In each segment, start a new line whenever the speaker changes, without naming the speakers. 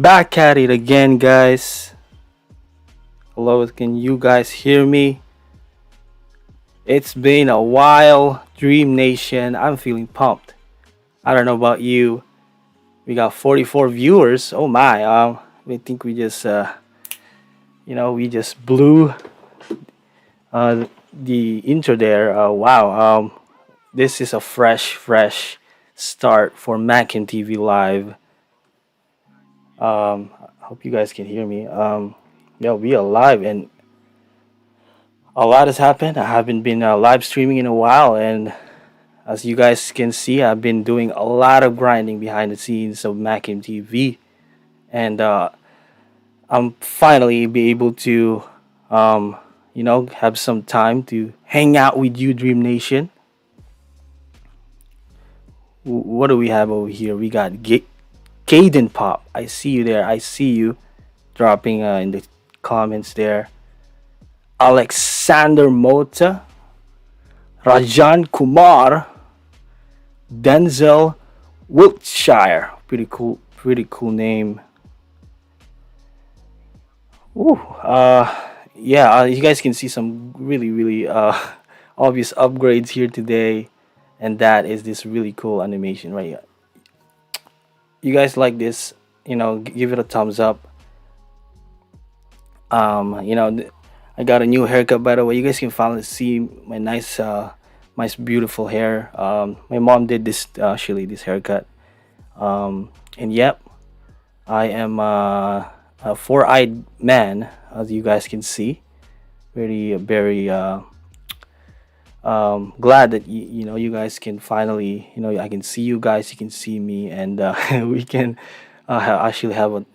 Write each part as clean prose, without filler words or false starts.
back at it again, guys. Hello, can you guys hear me? It's been a while, Dream Nation. I'm feeling pumped. I don't know about you. We got 44 viewers. Oh my. I think we just blew the intro there. Wow. This is a fresh start for MacamTV Live. I hope you guys can hear me. Yeah, we are live and a lot has happened. I haven't been live streaming in a while, and as you guys can see, I've been doing a lot of grinding behind the scenes of Macam TV, and I'm finally be able to, have some time to hang out with you, Dream Nation. What do we have over here? We got Caden Pop. I see you there. I see you dropping in the comments there. Alexander Mota, Rajan Kumar, Denzel Wiltshire. Pretty cool name. Ooh, yeah, you guys can see some really obvious upgrades here today, and that is this really cool animation right here. You guys like this? Give it a thumbs up. I got a new haircut, by the way. You guys can finally see my nice beautiful hair. My mom did this actually, this haircut. And yep, I am a four-eyed man, as you guys can see. Very glad that you guys can finally, I can see you guys, you can see me, and we can actually have a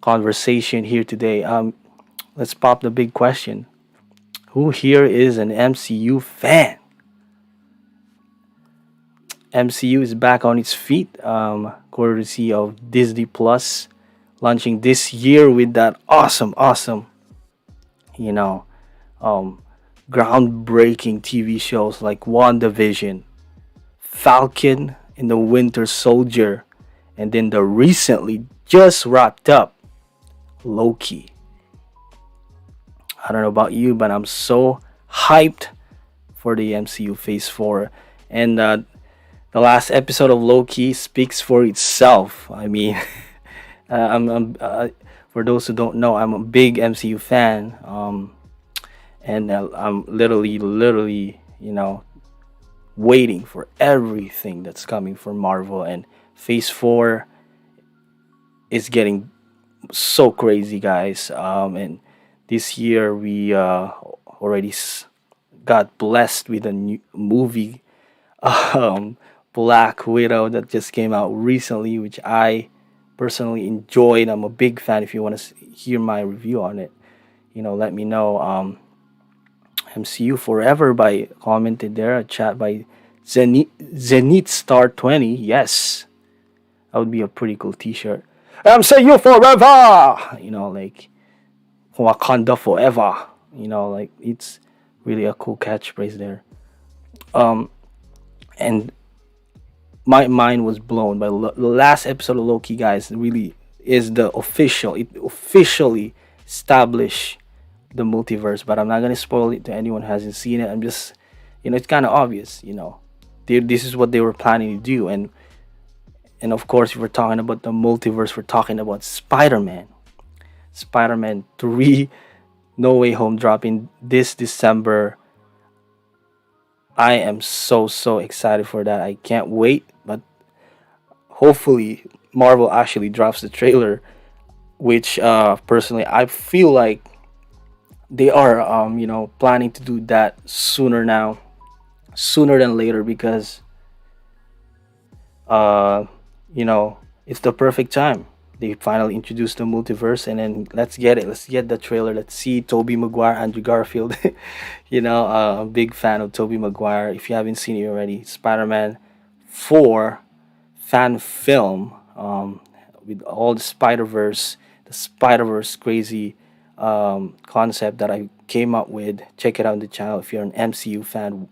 conversation here today. Let's pop the big question. Who here is an MCU fan? MCU is back on its feet, courtesy of Disney Plus, launching this year with that awesome, you know, um, groundbreaking TV shows like WandaVision, Falcon and the Winter Soldier, and then the recently just wrapped up Loki. I don't know about you, but I'm so hyped for the MCU Phase 4. And the last episode of Loki speaks for itself. I mean, for those who don't know, I'm a big MCU fan. And I'm literally, waiting for everything that's coming from Marvel. And Phase 4 is getting so crazy, guys. And this year we already got blessed with a new movie, um, Black Widow, that just came out recently, which I personally enjoyed. I'm a big fan. If you want to hear my review on it, let me know. MCU Forever by commented there, a chat by Zenith Star 20. Yes, that would be a pretty cool T-shirt. MCU Forever. Like Wakanda Forever. Like it's really a cool catchphrase there. And my mind was blown by the last episode of Loki, guys. It really is the official. It officially established the multiverse, but I'm not gonna spoil it to anyone who hasn't seen it. I'm just, it's kind of obvious. This is what they were planning to do, and of course, if we're talking about the multiverse, we're talking about Spider-Man 3, No Way Home, dropping this December. I am so excited for that. I can't wait, but hopefully Marvel actually drops the trailer, which personally I feel like they are planning to do that sooner than later, because uh it's the perfect time. They finally introduced the multiverse, and then let's get it. Let's get the trailer. Let's see Tobey Maguire, Andrew Garfield. I'm a big fan of Tobey Maguire. If you haven't seen it already, Spider-Man 4 fan film, with all the Spider-Verse crazy concept that I came up with. Check it out on the channel if you're an MCU fan.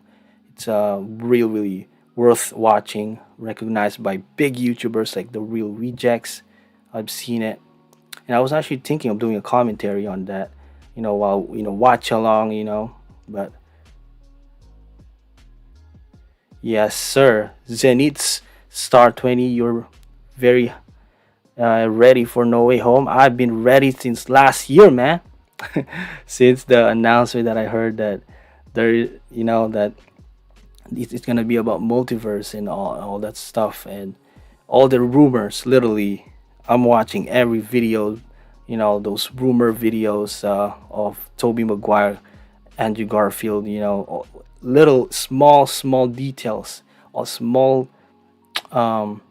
It's really worth watching. Recognized by big YouTubers like the Real Rejects, I've seen it, and I was actually thinking of doing a commentary on that, while watch along, But yes, sir, Zenith's Star 20, you're very ready for No Way Home. I've been ready since last year, man. Since the announcement that I heard that that it's gonna be about multiverse and all that stuff and all the rumors. Literally, I'm watching every video, those rumor videos of Toby Maguire, Andrew Garfield. Little small details or small um,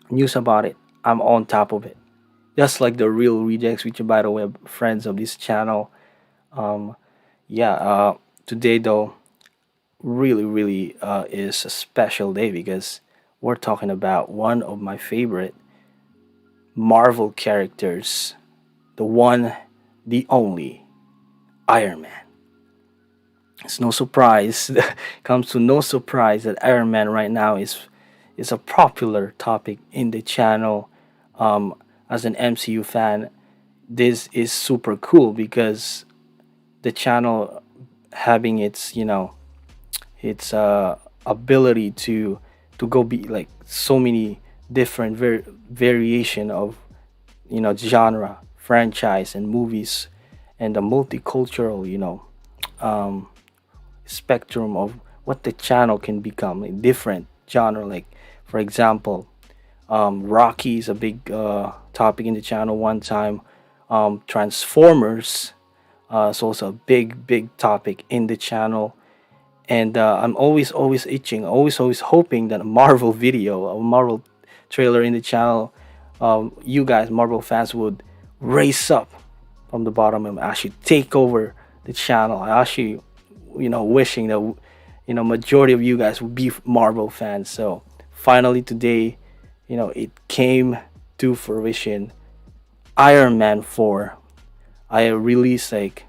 news about it. I'm on top of it. Just like the real rejects, which by the way, are friends of this channel. Um, yeah. Today though, really is a special day because we're talking about one of my favorite Marvel characters, the one, the only Iron Man. It's no surprise, comes to no surprise that Iron Man right now is a popular topic in the channel. Um, as an MCU fan, this is super cool because the channel having its ability to go be like so many different variation of genre, franchise, and movies, and the multicultural um, spectrum of what the channel can become, like different genre. Like for example, Rocky is a big topic in the channel one time. Transformers is also a big topic in the channel, and I'm always itching, always hoping that a Marvel video, a Marvel trailer in the channel, you guys Marvel fans would raise up from the bottom and actually take over the channel. I actually, wishing that majority of you guys would be Marvel fans. So finally today, it came to fruition. Iron Man 4. I released like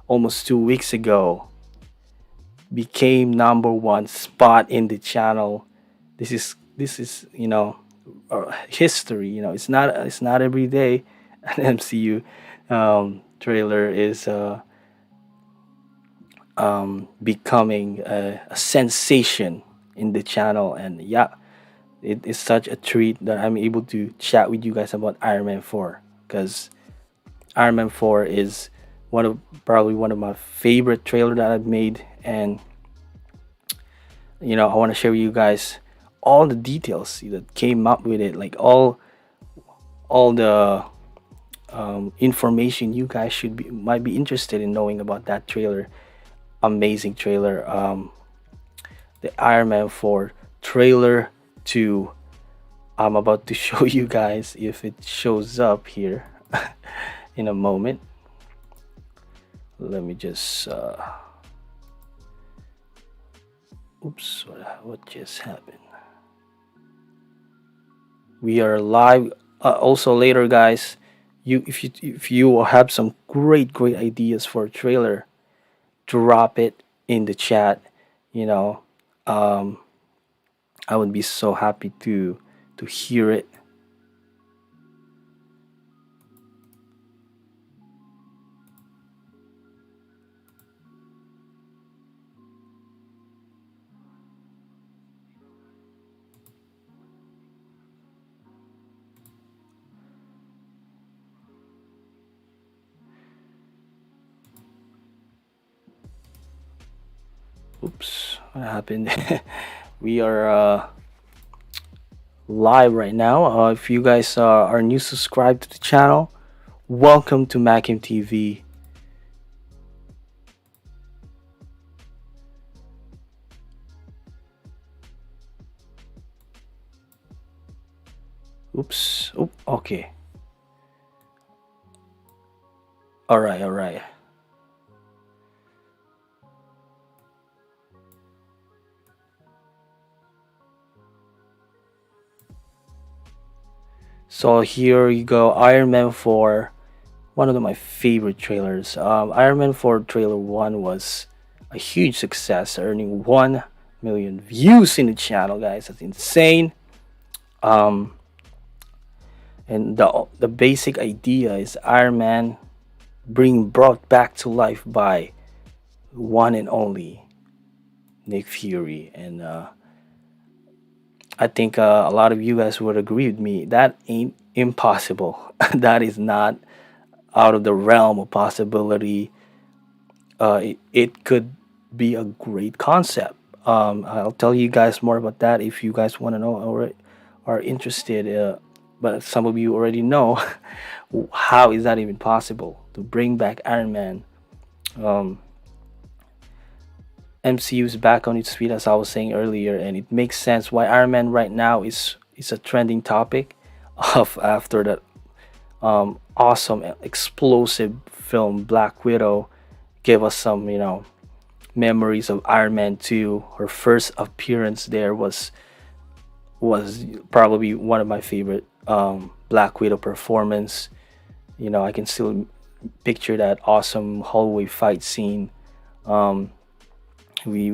almost 2 weeks ago, became number one spot in the channel. This is history. It's not every day an MCU trailer is becoming a sensation in the channel, and yeah, it is such a treat that I'm able to chat with you guys about Iron Man 4 because Iron Man 4 is probably one of my favorite trailer that I've made, and I want to share with you guys all the details that came up with it, like all the information you guys might be interested in knowing about that trailer. Amazing trailer. The Iron Man 4 trailer 2. I'm about to show you guys if it shows up here in a moment. Let me just oops, what just happened? We are live. Also later, guys, if you have some great ideas for a trailer, drop it in the chat. You know, um, I would be so happy to hear it. Oops, what happened? We are live right now. If you guys are new, subscribe to the channel. Welcome to MacamTV. Oops. Oop. Okay. All right. All right. So here you go. Iron Man 4. One of my favorite trailers. Iron Man 4 trailer 1 was a huge success, earning 1 million views in the channel, guys. That's insane. Um, And the basic idea is Iron Man being brought back to life by one and only Nick Fury. And I think a lot of you guys would agree with me. That ain't impossible. That is not out of the realm of possibility. It could be a great concept. I'll tell you guys more about that if you guys want to know or are interested. But some of you already know how is that even possible to bring back Iron Man. Um, MCU is back on its feet, as I was saying earlier, and it makes sense why Iron Man right now is a trending topic of after that awesome explosive film Black Widow gave us some memories of Iron Man 2. Her first appearance there was probably one of my favorite Black Widow performance. I can still picture that awesome hallway fight scene. Um, we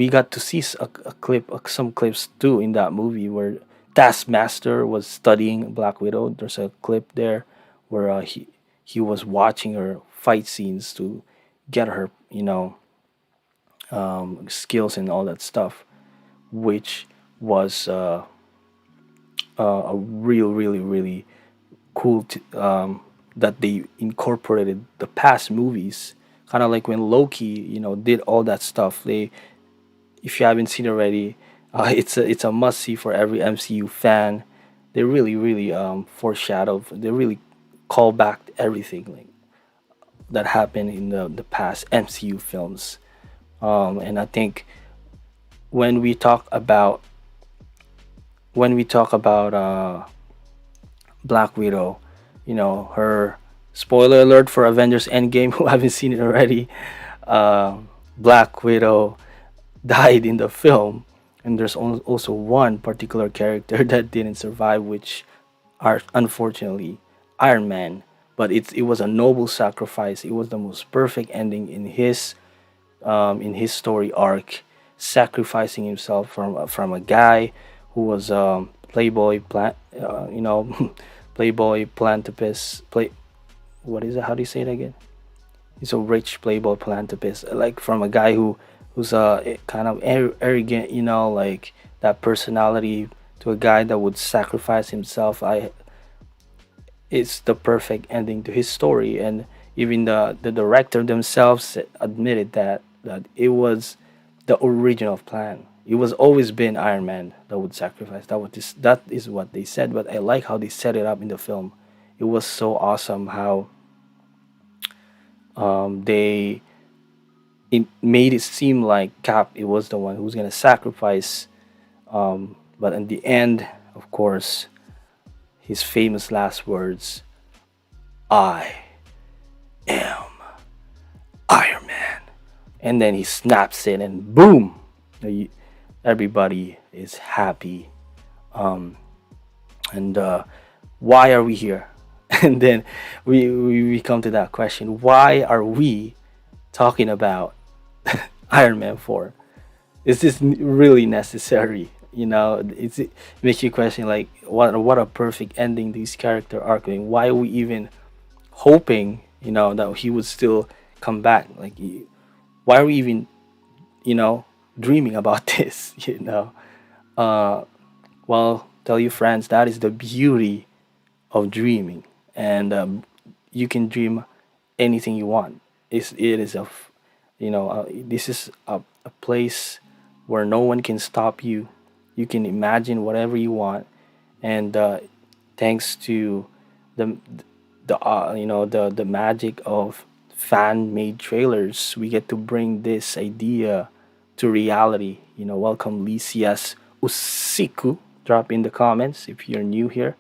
got to see a clip, some clips too in that movie where Taskmaster was studying Black Widow. There's a clip there where he was watching her fight scenes to get her skills and all that stuff, which was a really cool that they incorporated the past movies, kind of like when Loki did all that stuff. They If you haven't seen already, it's a must see for every MCU fan. They really foreshadowed. They really call back everything like that happened in the past MCU films. And I think when we talk about Black Widow, her spoiler alert for Avengers Endgame who haven't seen it already. Black Widow died in the film, and there's also one particular character that didn't survive, which are unfortunately Iron Man. But it was a noble sacrifice. It was the most perfect ending in his story arc, sacrificing himself from a guy who was playboy plant, playboy philanthropist. What is it? How do you say it again? He's a rich playboy philanthropist, like from a guy who's kind of arrogant, like that personality, to a guy that would sacrifice himself. It's the perfect ending to his story, and even the director themselves admitted that it was the original plan. It was always been Iron Man that would sacrifice. That is what they said. But I like how they set it up in the film. It was so awesome how they it made it seem like Cap it was the one who was gonna sacrifice. But in the end, of course, his famous last words, "I am Iron Man," and then he snaps it, and boom, everybody is happy. Um, and why are we here? And then we come to that question: why are we talking about Iron Man 4? Is this really necessary? It makes you question like what a perfect ending this character arc. I mean, why are we even hoping that he would still come back? Like, why are we even you know dreaming about this? Uh, well, tell your friends that is the beauty of dreaming, and you can dream anything you want. It is this is a place where no one can stop you. You can imagine whatever you want, and thanks to the the magic of fan made trailers, we get to bring this idea to reality. Welcome Lysias Usiku. Drop in the comments if you're new here.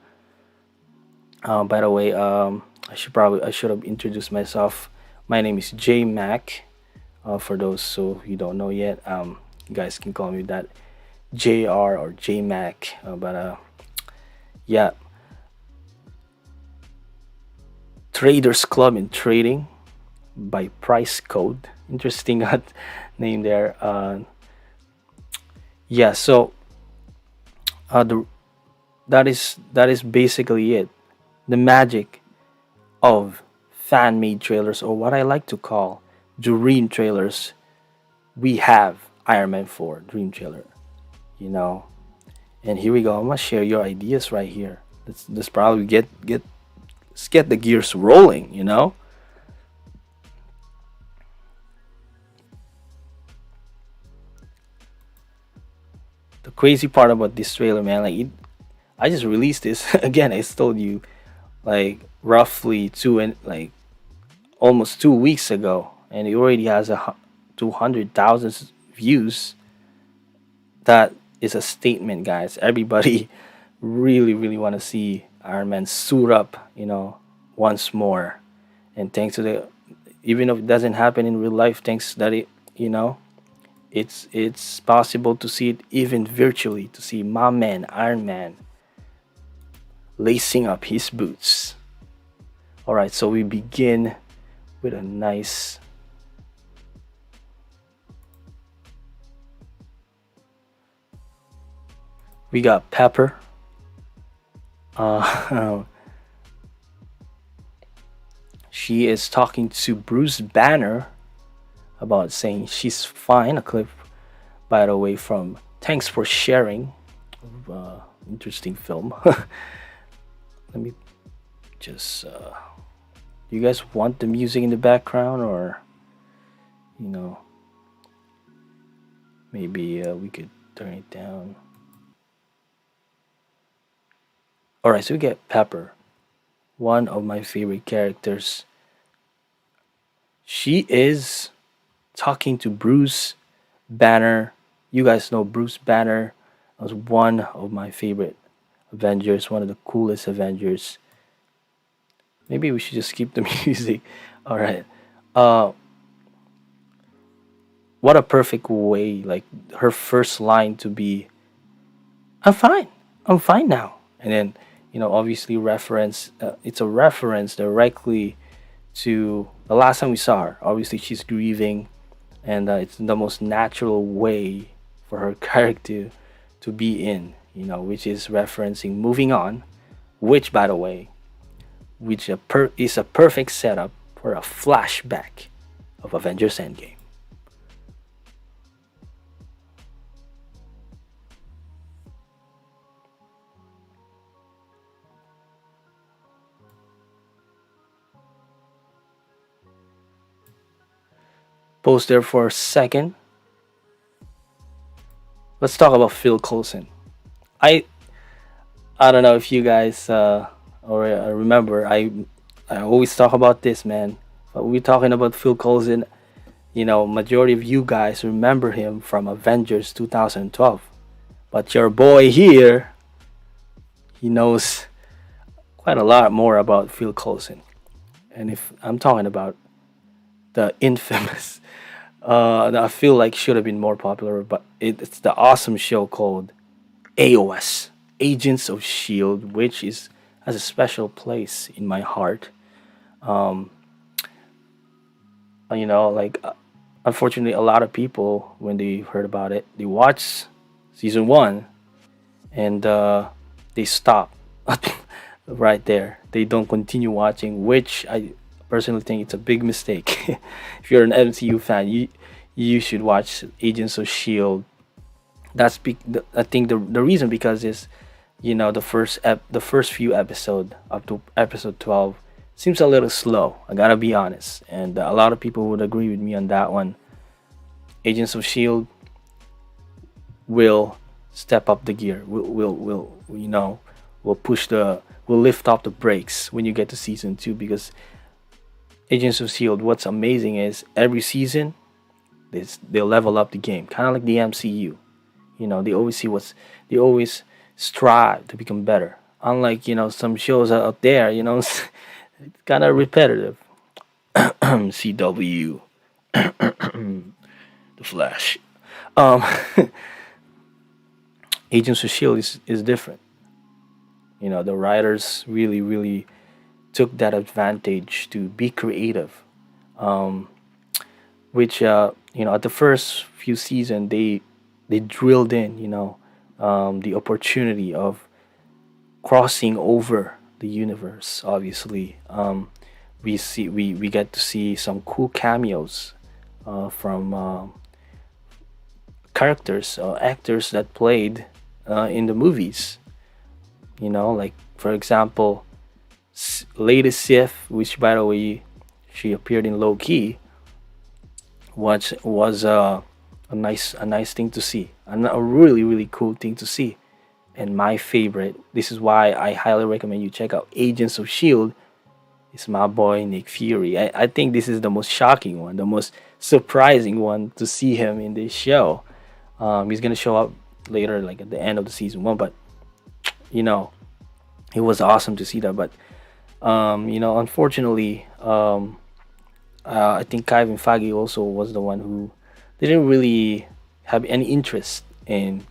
By the way, I should have introduced myself. My name is J Mac. For those who you don't know yet, you guys can call me that, JR or J Mac. But yeah, Traders Club in Trading by Price Code. Interesting name there. Yeah, so the That is basically it. The magic of fan made trailers, or what I like to call dream trailers. We have Iron Man 4 dream trailer, you know. And here we go. I'm gonna share your ideas right here. Let's probably let's get the gears rolling, you know. The crazy part about this trailer, man, I just released this again. I told you like roughly two and like almost 2 weeks ago, and it already has 200,000 views. That is a statement, guys. Everybody really want to see Iron Man suit up, once more. And thanks to the, even if it doesn't happen in real life, thanks that you know, it's possible to see it even virtually, to see my man Iron Man lacing up his boots. All right, so we begin with a nice. We got Pepper. Uh, she is talking to Bruce Banner about saying she's fine. A clip, by the way, from Thanks for Sharing. Interesting film. Let me just. You guys want the music in the background, or you know, maybe we could turn it down. All right, so we get Pepper, one of my favorite characters. She is talking to Bruce Banner. You guys know Bruce Banner was one of my favorite Avengers, one of the coolest Avengers. Maybe we should just keep the music. All right. Uh, what a perfect way, like her first line to be, "I'm fine. I'm fine now." And then, obviously reference. It's a reference directly to the last time we saw her. Obviously, she's grieving, and it's the most natural way for her character to be in, which is referencing moving on, which, by the way, is a perfect setup for a flashback of Avengers Endgame. Pause there for a second. Let's talk about Phil Coulson. I I don't know if you guys or remember. I always talk about this, man. But we're talking about Phil Coulson. Majority of you guys remember him from Avengers 2012. But your boy here, he knows quite a lot more about Phil Coulson. And if I'm talking about the infamous, I feel like should have been more popular, but it's the awesome show called AOS, Agents of Shield, which is has a special place in my heart. Um, like unfortunately, a lot of people when they heard about it, they watched season one and they stop right there. They don't continue watching, which I personally think it's a big mistake. If you're an MCU fan, you should watch Agents of Shield. I think the reason because is the first few episode up to episode 12 seems a little slow. I gotta be honest, and a lot of people would agree with me on that one. Agents of Shield will step up the gear. Will push will lift up the brakes when you get to season two because Agents of Shield. What's amazing is every season they level up the game, kind of like the MCU. They always strive to become better. Unlike some shows out there, it's kind of repetitive. CW, The Flash. Um, Agents of Shield is different. The writers really took that advantage to be creative. Um, which at the first few seasons they drilled in the opportunity of crossing over the universe. Obviously, we get to see some cool cameos from characters, actors that played in the movies. Like for example, Lady Sif, which by the way she appeared in Loki, was a nice thing to see, a really really cool thing to see. And my favorite, this is why I highly recommend you check out Agents of Shield. Is my boy Nick Fury. I think this is the most shocking one, the most surprising one to see him in this show. He's gonna show up later, like at the end of the season one, but you know it was awesome to see that. But unfortunately, I think Kevin Feige also was the one who didn't really have any interest in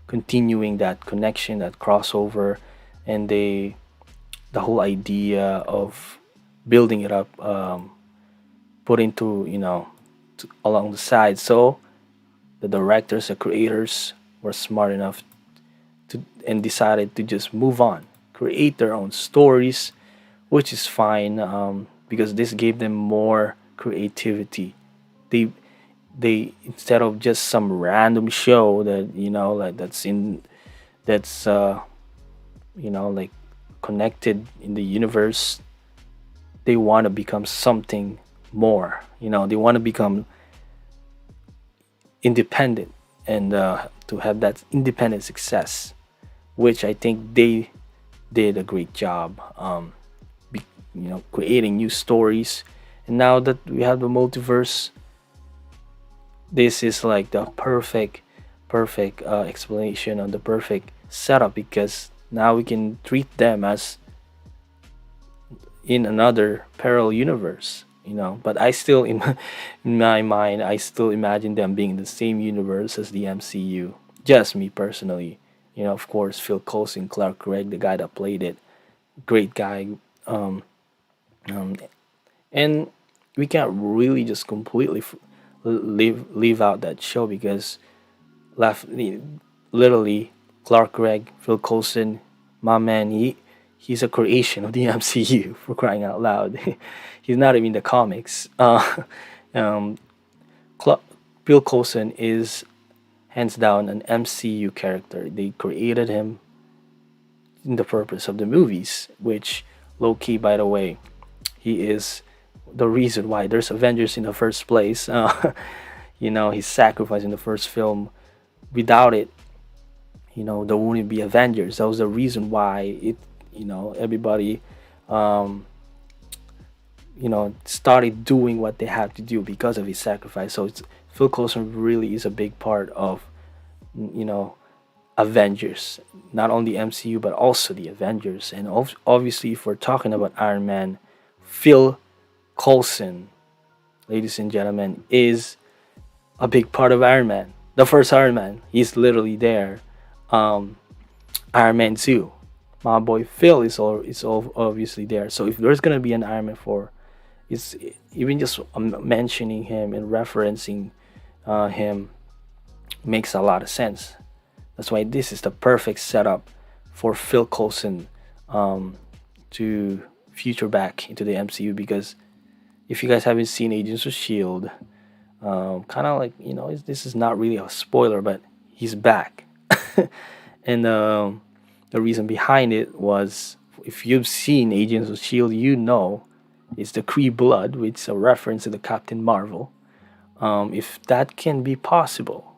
continuing that connection, that crossover, and the whole idea of building it up, put into along the side. So the directors, the creators were smart enough to and decided to just move on, create their own stories, which is fine, because this gave them more creativity. They they instead of just some random show that like that's like connected in the universe. They want to become something more. They want to become independent, and to have that independent success, which I think they did a great job. Creating new stories, and now that we have the multiverse, this is like the perfect explanation on the perfect setup, because now we can treat them as in another parallel universe. But I still in my mind, I still imagine them being in the same universe as the MCU. Just me personally. Of course, Phil Coulson, Clark Gregg, the guy that played it, great guy. Um, and we can't really just completely leave out that show, because left literally Clark Gregg, Phil Coulson, my man, he's a creation of the MCU, for crying out loud. He's not even in the comics. Um, Cla- Phil Coulson is hands down an MCU character. They created him in the purpose of the movies, which Loki, by the way, he is the reason why there's Avengers in the first place. His sacrifice in the first film. Without it, there wouldn't be Avengers. That was the reason why everybody, um, started doing what they had to do because of his sacrifice. So Phil Coulson really is a big part of, you know, Avengers, not only MCU but also the Avengers. And obviously, if we're talking about Iron Man, Phil Coulson, ladies and gentlemen, is a big part of Iron Man. The first Iron Man, he's literally there. Um, Iron Man 2, my boy Phil is obviously there. So if there's gonna be an Iron Man 4, it's even just mentioning him and referencing him makes a lot of sense. That's why this is the perfect setup for Phil Coulson to future back into the MCU. Because if you guys haven't seen Agents of Shield, kind of like this is not really a spoiler, but he's back, and the reason behind it was, if you've seen Agents of Shield, it's the Kree blood, which is a reference to the Captain Marvel. If that can be possible,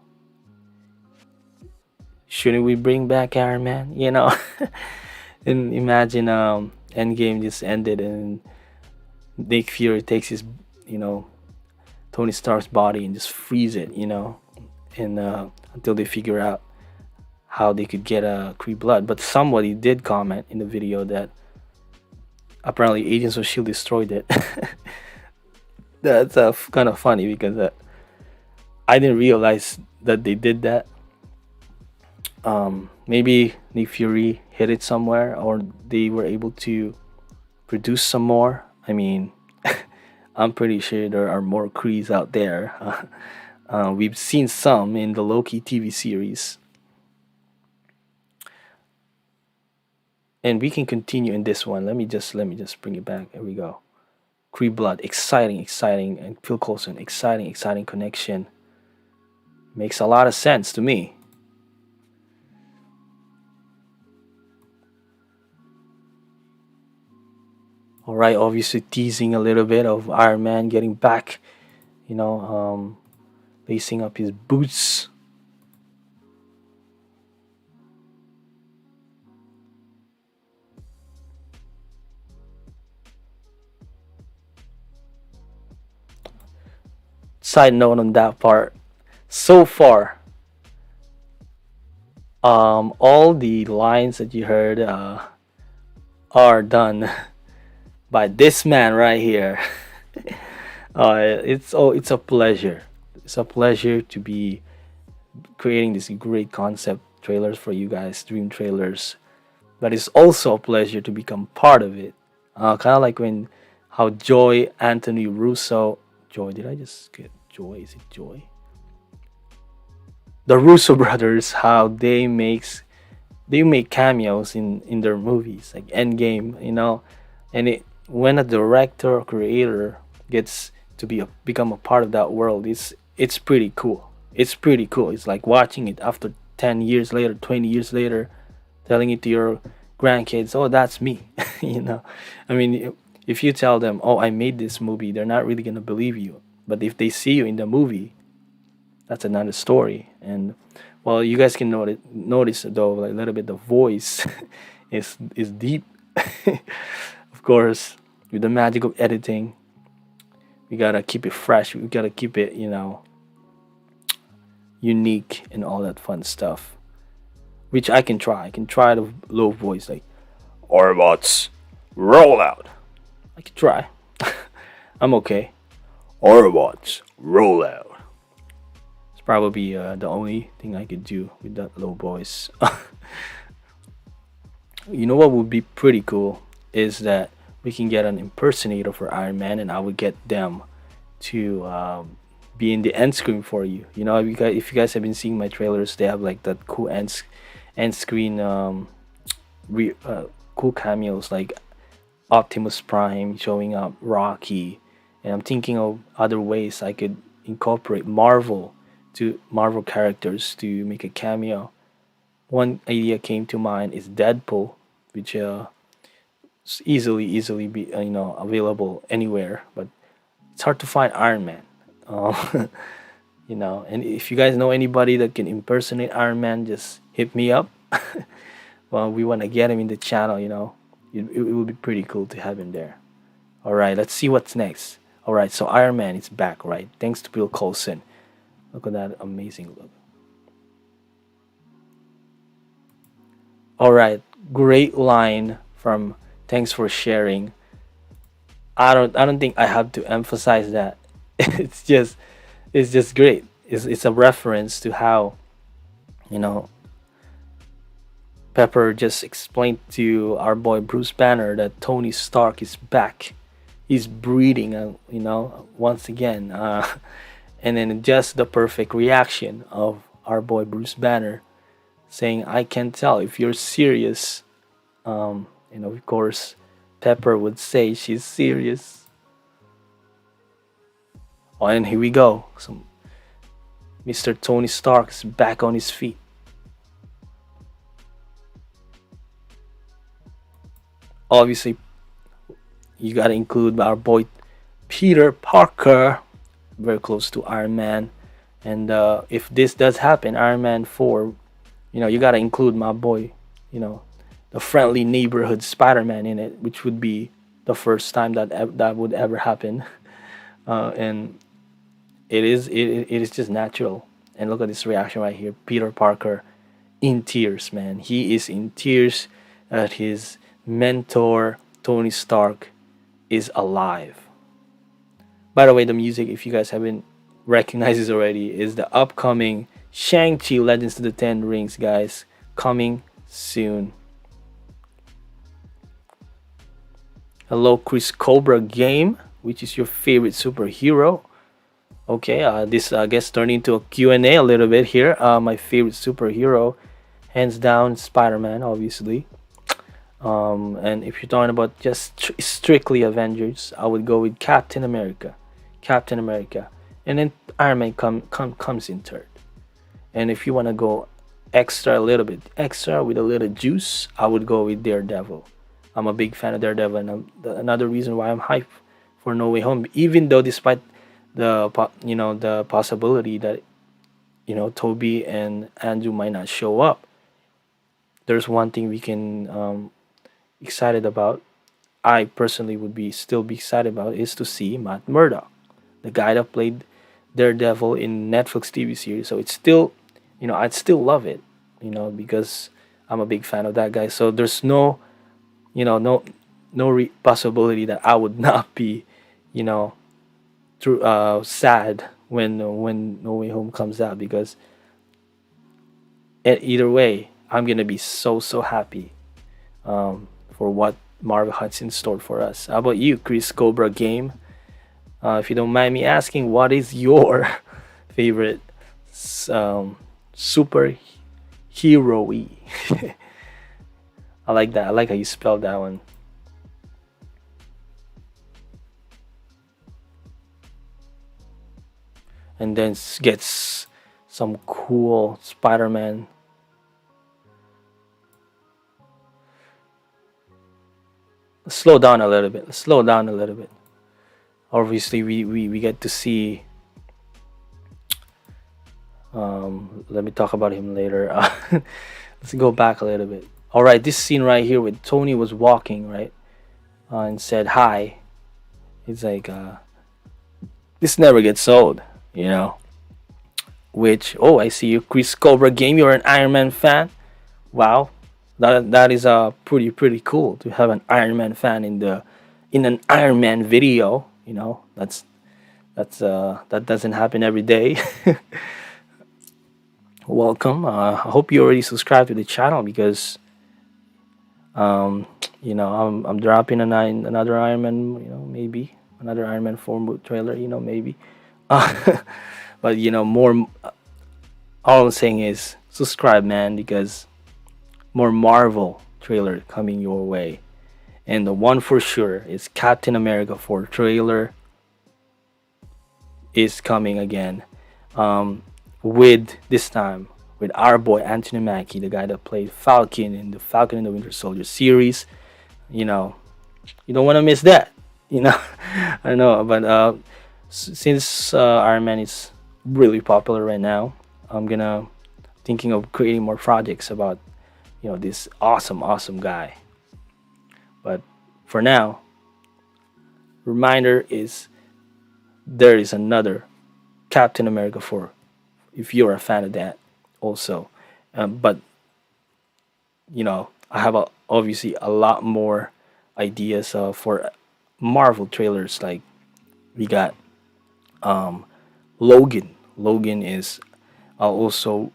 shouldn't we bring back Iron Man? And imagine Endgame just ended and Nick Fury takes his, you know, Tony Stark's body and just freeze it, and until they figure out how they could get a Kree blood. But somebody did comment in the video that apparently Agents of Shield destroyed it. That's kind of funny, because I didn't realize that they did that. Maybe Nick Fury hid it somewhere, or they were able to produce some more. I mean, I'm pretty sure there are more Krees out there. We've seen some in the Loki TV series. and we can continue in this one. Let me just bring it back. Here we go. Cree Blood, exciting, exciting, and Phil Coulson, exciting, exciting connection. Makes a lot of sense to me. All right, obviously teasing a little bit of Iron Man getting back, you know, lacing up his boots. Side note on that part, so far, all the lines that you heard are done by this man right here. It's a pleasure. It's a pleasure to be creating these great concept trailers for you guys, dream trailers. But it's also a pleasure to become part of it. Kind of like when how Joy Anthony Russo, Joy, did I just get Joy? Is it Joy? The Russo brothers, how they make cameos in their movies like Endgame, and it when a director or creator gets to become a part of that world, it's pretty cool. It's pretty cool. It's like watching it after 10 years later, 20 years later, telling it to your grandkids, "Oh, that's me." you know, I mean, if you tell them, "Oh, I made this movie," they're not really gonna believe you. But if they see you in the movie, that's another story. And well, you guys can notice though, like a little bit the voice is deep. Of course, with the magic of editing, we gotta keep it fresh. We gotta keep it, unique and all that fun stuff. Which I can try. I can try the low voice like Orbots roll out. I can try. I'm okay. Orbots roll out. It's probably the only thing I could do with that low voice. You know what would be pretty cool is that we can get an impersonator for Iron Man, and I would get them to be in the end screen for you. If you guys have been seeing my trailers, they have like that cool end screen cool cameos like Optimus Prime showing up, Rocky, and I'm thinking of other ways I could incorporate Marvel characters to make a cameo. One idea came to mind is Deadpool, which easily be available anywhere, but it's hard to find Iron Man. Uh, and if you guys know anybody that can impersonate Iron Man, just hit me up. Well, we want to get him in the channel. It would be pretty cool to have him there. All right, let's see what's next. All right, so Iron Man is back, right? Thanks to Bill Coulson. Look at that amazing look. All right, great line from thanks for sharing. I don't think I have to emphasize that. It's just great. It's a reference to how you know Pepper just explained to our boy Bruce Banner that Tony Stark is back. He's breathing, once again. And then just the perfect reaction of our boy Bruce Banner saying, "I can tell if you're serious." Of course, Pepper would say she's serious. Oh, and here we go. Mr. Tony Stark's back on his feet. Obviously, you gotta include our boy Peter Parker, very close to Iron Man. And if this does happen, Iron Man 4, you gotta include my boy, the friendly neighborhood Spider-Man in it, which would be the first time that would ever happen. And it is just natural. And look at this reaction right here. Peter Parker in tears, man. He is in tears that his mentor Tony Stark is alive. By the way, the music, if you guys haven't recognized this already, is the upcoming Shang-Chi Legends of the Ten Rings, guys. Coming soon. Hello, Chris Cobra Game. Which is your favorite superhero? Okay, this I guess turned into a Q&A a little bit here. My favorite superhero, hands down, Spider-Man, obviously. And if you're talking about just strictly Avengers, I would go with Captain America, Captain America, and then Iron Man comes in third. And if you want to go extra, a little bit extra with a little juice, I would go with Daredevil. I'm a big fan of Daredevil, and another reason why I'm hyped for No Way Home, even though despite the possibility that Toby and Andrew might not show up, there's one thing we can excited about. I personally would be still be excited about is to see Matt Murdock, the guy that played Daredevil in Netflix TV series. So it's still, I'd still love it, because I'm a big fan of that guy. So there's no, no possibility that I would not be, you know, sad when No Way Home comes out, because either way, I'm gonna be so happy for what Marvel has in store for us. How about you, Chris Cobra Game? If you don't mind me asking, what is your favorite super hero? I like that. I like how you spelled that one. And then gets some cool Spider-Man. Slow down a little bit. Slow down a little bit. Obviously, we get to see. Let me talk about him later. Let's go back a little bit. All right, this scene right here with Tony was walking, right, and said hi. It's like this never gets old, you know. Which, oh, I see you, Chris Cobra Game. You're an Iron Man fan. Wow, that is pretty cool to have an Iron Man fan in an Iron Man video. That doesn't happen every day. Welcome. I hope you already subscribed to the channel, because um, I'm dropping another Iron Man. Maybe another Iron Man 4 trailer. Maybe. But more. All I'm saying is subscribe, man, because more Marvel trailer coming your way. And the one for sure is Captain America 4 trailer is coming again. With this time with our boy Anthony Mackie, the guy that played Falcon in the Falcon and the Winter Soldier series. You know, you don't want to miss that. You know, I know, but since Iron Man is really popular right now, I'm gonna thinking of creating more projects about this awesome guy. But for now, reminder is there is another Captain America 4 if you're a fan of that also. But I have obviously a lot more ideas for Marvel trailers. Like we got um, Logan. Logan is also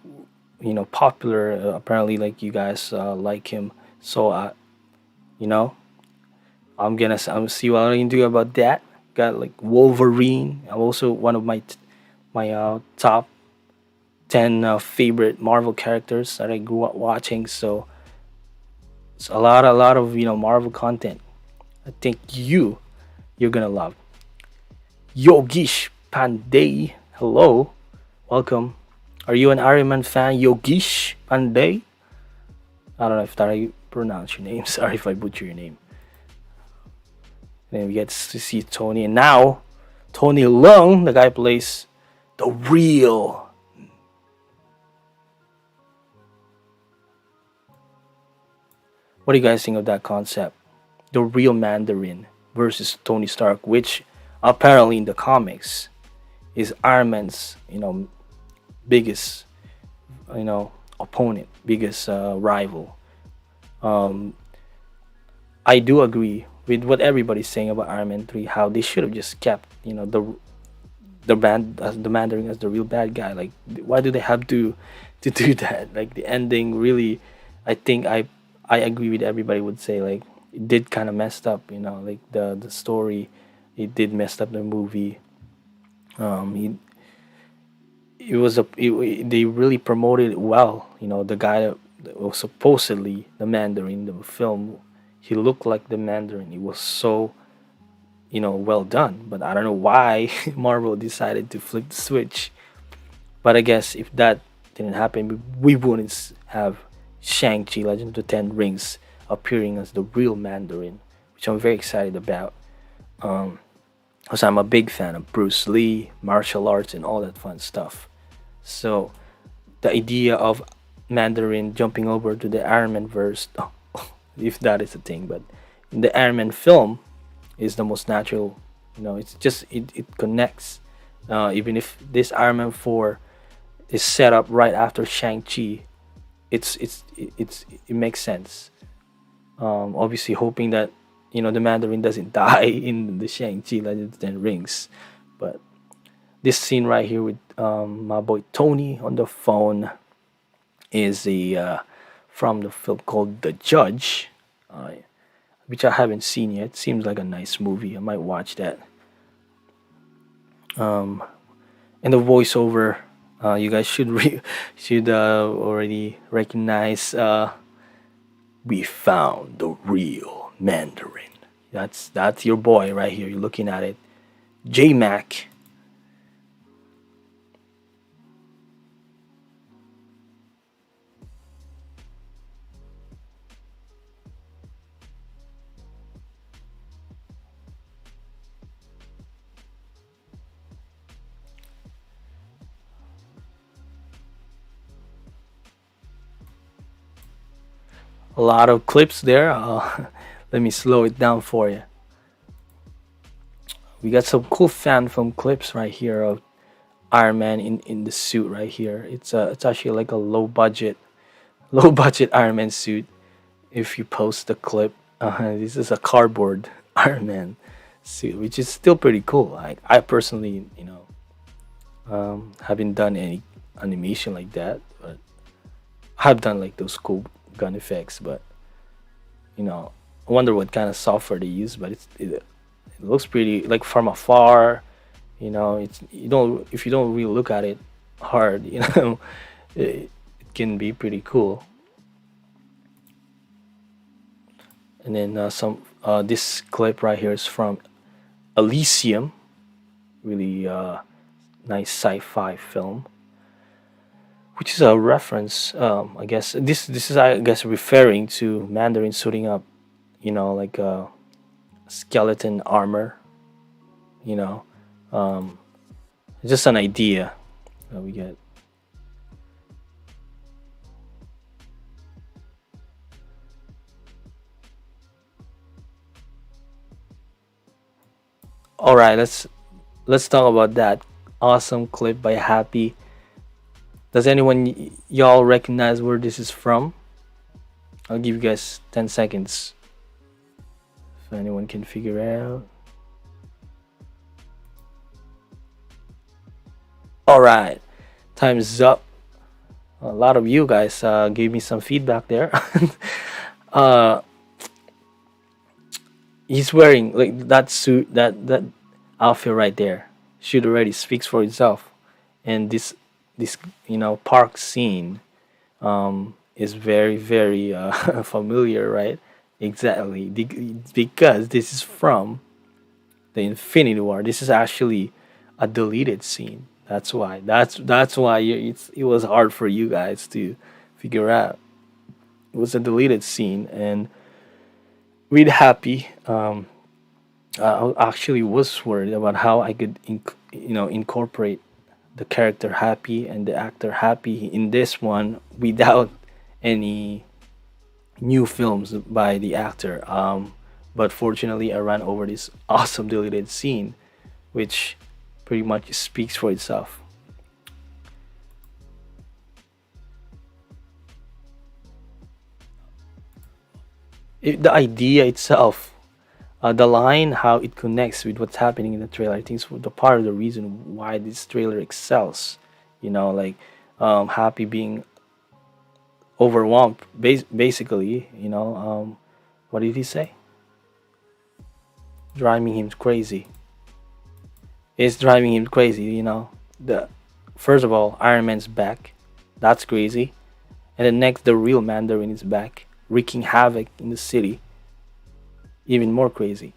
popular. Apparently, like you guys like him. So you know I'm see what I can do about that. Got like Wolverine. Also one of my top 10 favorite Marvel characters that I grew up watching. So it's a lot of Marvel content. I think you're gonna love. Yogish Pandey, hello, welcome. Are you an Iron Man fan, Yogish Pandey? I don't know if that how you pronounce your name. Sorry if I butcher your name. And then we get to see Tony, and now Tony Leung, the guy plays the real. What do you guys think of that concept? The real Mandarin versus Tony Stark, which apparently in the comics is Iron Man's, biggest, opponent, biggest rival. Um, I do agree with what everybody's saying about Iron Man 3, how they should have just kept, the Mandarin as the real bad guy. Like, why do they have to do that? Like the ending really, I think I agree with everybody would say, like, it did kind of messed up. Like the story, it did messed up the movie. He it was they really promoted it well. The guy that was supposedly the Mandarin in the film. he looked like the Mandarin. It was so, well done. But I don't know why Marvel decided to flip the switch. But I guess if that didn't happen, we wouldn't have Shang-Chi Legend of the Ten Rings appearing as the real Mandarin, which I'm very excited about. Um, because I'm a big fan of Bruce Lee, martial arts, and all that fun stuff. So the idea of Mandarin jumping over to the Iron Man verse, if that is a thing, but in the Iron Man film is the most natural. It's just it connects. Even if this Iron Man 4 is set up right after Shang Chi, it makes sense. Obviously, hoping that the Mandarin doesn't die in the Shang Chi Legend of the Ten Rings, but this scene right here with my boy Tony on the phone is the from the film called The Judge, uh, which I haven't seen yet. Seems like a nice movie. I might watch that. Um, and the voiceover, you guys should already recognize. We found the real Mandarin. That's your boy right here. You're looking at it, J Mac. A lot of clips there. Let me slow it down for you. We got some cool fan film clips right here of Iron Man in the suit right here. It's actually like a low budget low budget Iron Man suit. If you post the clip, this is a cardboard Iron Man suit, which is still pretty cool. Like I personally, haven't done any animation like that, but I've done like those cool gun effects. But I wonder what kind of software they use. But it looks pretty like from afar. It's you don't if you don't really look at it hard, it can be pretty cool. And then some this clip right here is from Elysium, really nice sci-fi film, which is a reference. I guess this is I guess referring to Mandarin suiting up, like a skeleton armor. You know, um, just an idea that we get. All right, let's talk about that awesome clip by Happy. Does anyone y'all recognize where this is from? I'll give you guys 10 seconds if anyone can figure it out. All right, time's up. A lot of you guys gave me some feedback there. uh, he's wearing like that suit, that outfit right there. Should already speaks for itself. And this park scene is very very familiar, right? Exactly, because this is from the Infinity War. This is actually a deleted scene. That's why it was hard for you guys to figure out. It was a deleted scene, and with Happy, I actually was worried about how I could incorporate the character Happy and the actor Happy in this one without any new films by the actor. But fortunately, I ran over this awesome deleted scene, which pretty much speaks for itself. The idea itself, the line, how it connects with what's happening in the trailer, I think is the part of the reason why this trailer excels. Like Happy being overwhelmed, basically. What did he say? Driving him crazy. It's driving him crazy. The first of all, Iron Man's back. That's crazy. And then next, the real Mandarin is back, wreaking havoc in the city. even more crazy.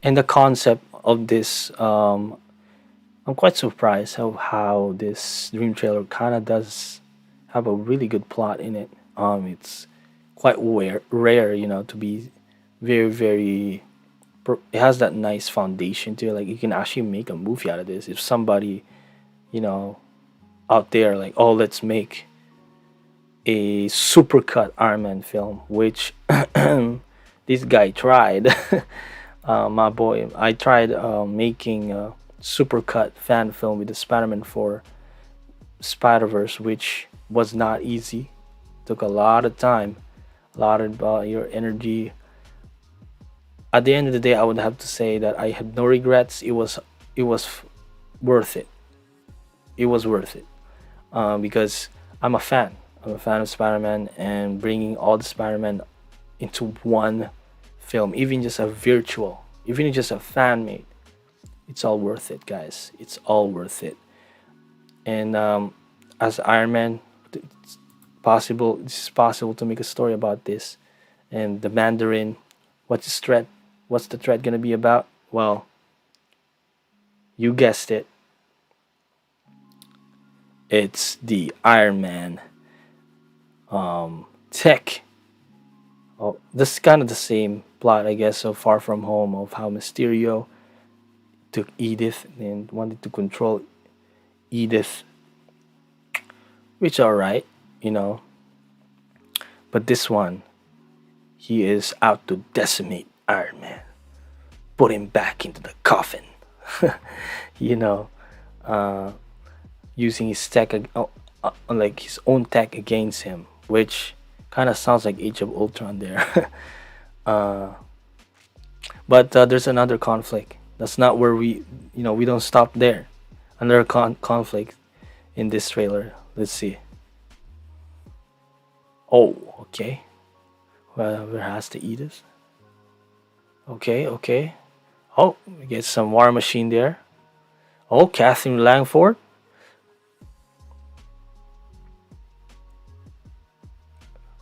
And the concept of this, I'm quite surprised of how this dream trailer kind of does have a really good plot in it. It's quite rare, to be very, very. It has that nice foundation to it. Like you can actually make a movie out of this if somebody, you know, out there like, oh, let's make a supercut Iron Man film, which this guy tried. My boy, I tried making a supercut fan film with the Spider-Man 4 Spider-Verse, which was not easy. Took a lot of time, a lot of your energy. At the end of the day, I would have to say that I had no regrets. It was worth it. It was worth it because I'm a fan. I'm a fan of Spider-Man, and bringing all the Spider-Man into one film, even just a virtual, even just a fan made, it's all worth it, guys. It's all worth it. And as Iron Man, it's possible to make a story about this. And the Mandarin, what's his threat? What's the threat gonna be about? Well, you guessed it. It's the Iron Man tech. Oh, this is kind of the same plot, I guess, of Far From Home, of how Mysterio took Edith and wanted to control Edith, which alright, you know. But this one, he is out to decimate Iron Man, put him back into the coffin. you know, uh, Using his tech, like his own tech against him, which kind of sounds like Age of Ultron there. uh, but there's another conflict. That's not where we don't stop there. Another conflict in this trailer. Let's see. Oh, okay. Well, where has to eat us? Okay, okay. Oh, we get some War Machine there. Oh, Catherine Langford.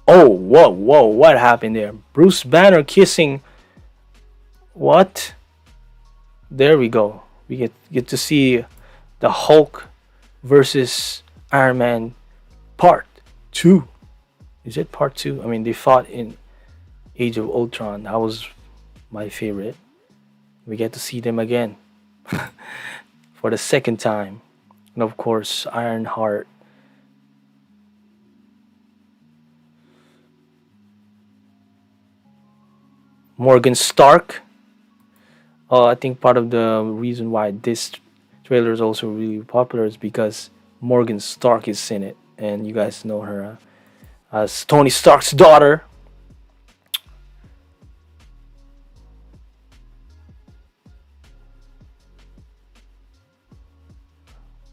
Oh, whoa, whoa, what happened there? Bruce Banner kissing. What? There we go. We get to see the Hulk versus Iron Man part two. Is it part two? I mean, they fought in Age of Ultron. That was my favorite. We get to see them again for the second time. And of course, Ironheart. Morgan Stark. I think part of the reason why this trailer is also really popular is because Morgan Stark is in it, and you guys know her as Tony Stark's daughter.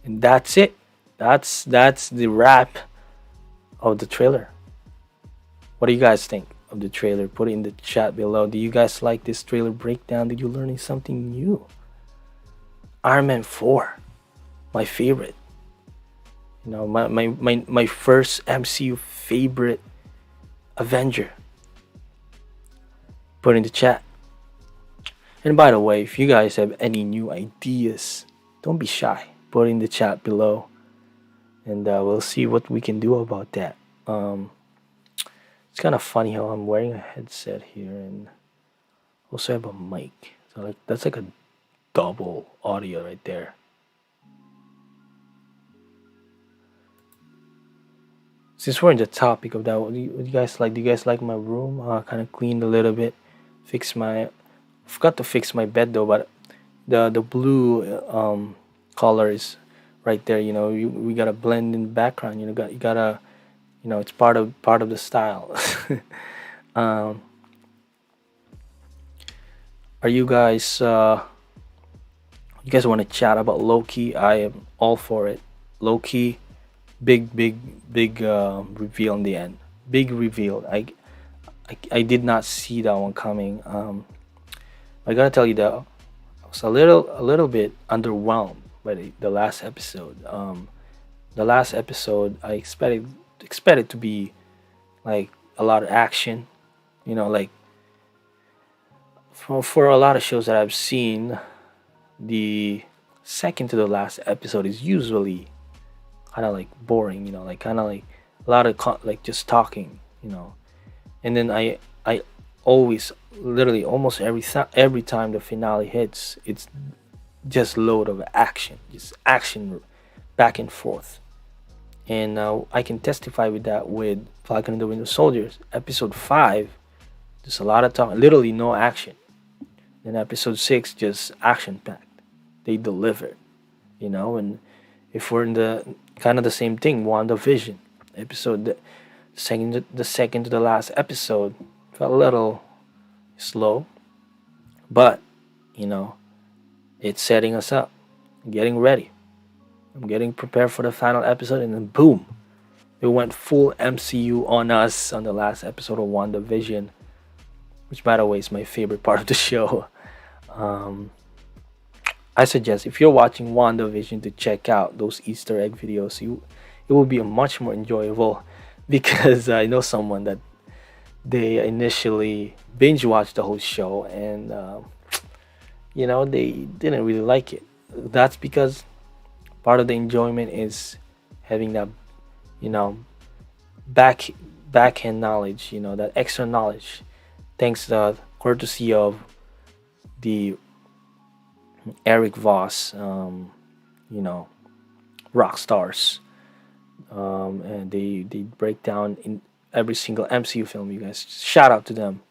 And that's it. That's the wrap of the trailer. What do you guys think of the trailer? Put it in the chat below. Do you guys like this trailer breakdown? Did you learn something new? Iron Man 4, my favorite. My first MCU favorite Avenger. Put in the chat. And by the way, if you guys have any new ideas, don't be shy. Put in the chat below, and we'll see what we can do about that. It's kind of funny how I'm wearing a headset here and also have a mic. So like that's like a double audio right there. Since we're in the topic of that, what do you guys like? Do you guys like my room? Kind of cleaned a little bit. Forgot to fix my bed though, but the blue color is right there. We gotta blend in the background. You gotta it's part of the style. um, are you guys want to chat about Loki? I am all for it. Loki, big reveal in the end. Big reveal. I did not see that one coming. I gotta tell you that I was a little bit underwhelmed by the last episode. the last episode, I expected to be like a lot of action. Like for a lot of shows that I've seen, the second to the last episode is usually kind of like boring. Like kind of like a lot of like just talking. And then I always, literally almost every time the finale hits, it's just load of action, just action back and forth. And I can testify with that with Falcon and the Winter Soldiers. Episode 5, just a lot of talk, literally no action. Then episode 6, just action packed. They delivered, and if we're in the kind of the same thing, WandaVision episode, the second to the last episode felt a little slow, but you know, it's setting us up, getting ready. I'm getting prepared for the final episode, and then boom, it went full MCU on us on the last episode of WandaVision, which, by the way, is my favorite part of the show. Um, I suggest if you're watching WandaVision to check out those Easter egg videos. It will be a much more enjoyable because I know someone that they initially binge watched the whole show and they didn't really like it. That's because part of the enjoyment is having that you know back backhand knowledge, that extra knowledge, thanks to the courtesy of the Eric Voss, you know, rock stars, and they break down in every single MCU film. You guys, shout out to them.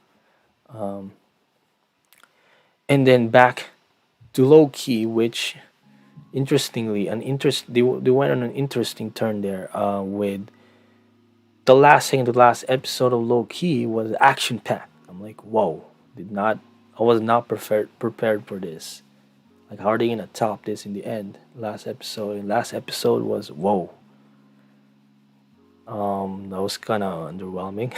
Um, and then back to Loki, which interestingly, they went on an interesting turn there with the last second to last episode of Loki was action packed. I'm like, whoa, did not I was not prepared for this. Like, how are they gonna top this in the end? Last episode was whoa. That was kind of underwhelming.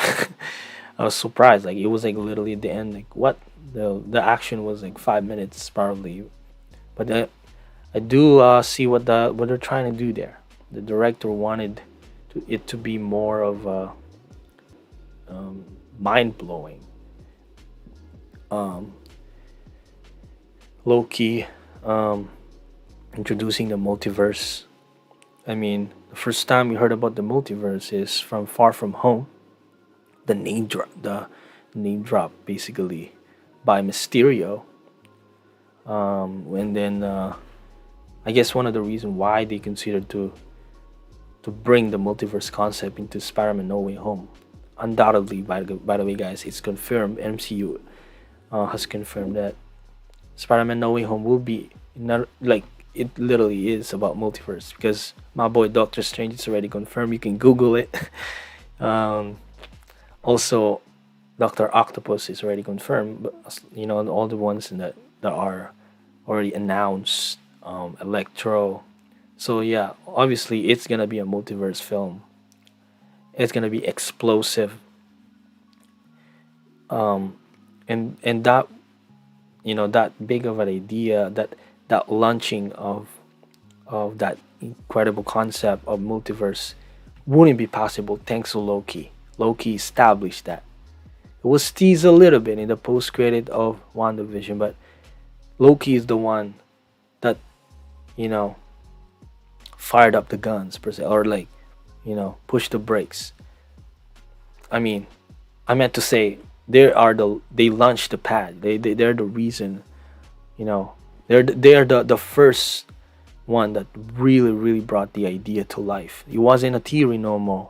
I was surprised. Like, it was like literally at the end. Like, what? The action was like 5 minutes probably, but I do see what they're trying to do there. The director wanted it to be more of a mind blowing. Um, Loki um, introducing the multiverse. I mean, the first time we heard about the multiverse is from Far From Home. The name drop basically by Mysterio. And then I guess one of the reasons why they considered to bring the multiverse concept into Spider-Man No Way Home. Undoubtedly, by the way, guys, it's confirmed. MCU has confirmed that Spider-Man No Way Home will be not like it literally is about multiverse because my boy Doctor Strange is already confirmed. You can Google it. um, Also, Doctor Octopus is already confirmed, but all the ones that are already announced. Electro. So yeah, obviously it's gonna be a multiverse film. It's gonna be explosive. And that big of an idea, that launching of that incredible concept of multiverse wouldn't be possible thanks to Loki. Loki established that. It was teased a little bit in the post credit of WandaVision, but Loki is the one that you know fired up the guns per se, or like pushed the brakes. I mean, I meant to say they launched the pad. They're the reason. You know, they're the first one that really brought the idea to life. It wasn't a theory no more.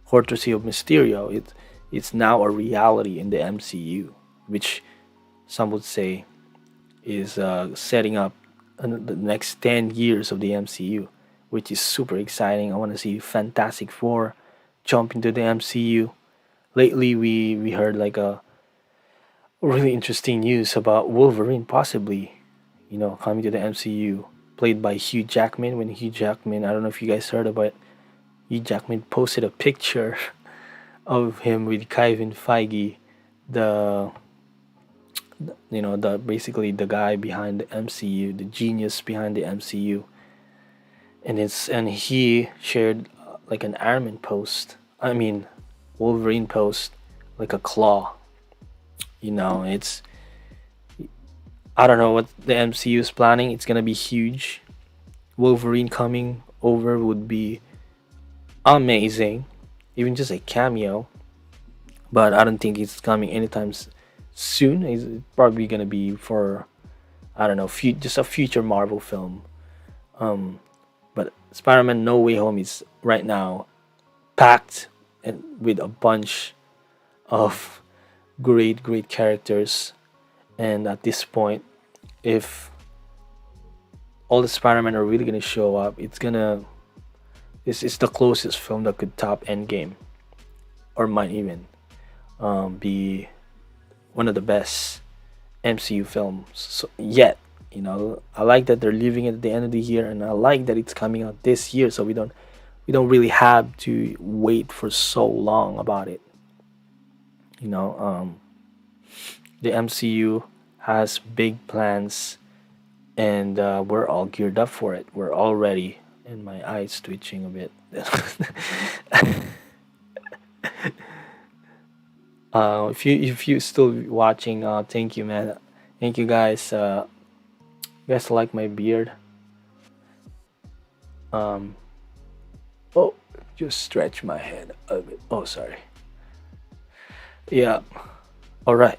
Courtesy of Mysterio, it's now a reality in the MCU, which some would say is setting up the next 10 years of the MCU, which is super exciting. I want to see Fantastic Four jump into the MCU. Lately, we heard like a really interesting news about Wolverine possibly, coming to the MCU, played by Hugh Jackman. When Hugh Jackman, I don't know if you guys heard about it, Hugh Jackman posted a picture of him with Kevin Feige, the the basically the guy behind the MCU, the genius behind the MCU, and he shared like an Iron Man post. I mean, Wolverine post, like a claw. It's I don't know what the MCU is planning. It's gonna be huge. Wolverine coming over would be amazing, even just a cameo. But I don't think it's coming anytime soon. It's probably gonna be for I don't know, just a future Marvel film. Um, but Spider-Man No Way Home is right now packed and with a bunch of great characters. And at this point, if all the Spider-Man are really gonna show up, it's the closest film that could top Endgame, or might even be one of the best MCU films yet. I like that they're leaving it at the end of the year, and I like that it's coming out this year, so we don't really have to wait for so long about it. You know, the MCU has big plans, and we're all geared up for it. We're all ready, and my eyes twitching a bit. If you still watching, thank you, man. Thank you, guys. You guys like my beard? Um, oh, just stretch my head a bit. Oh, sorry. Yeah. All right.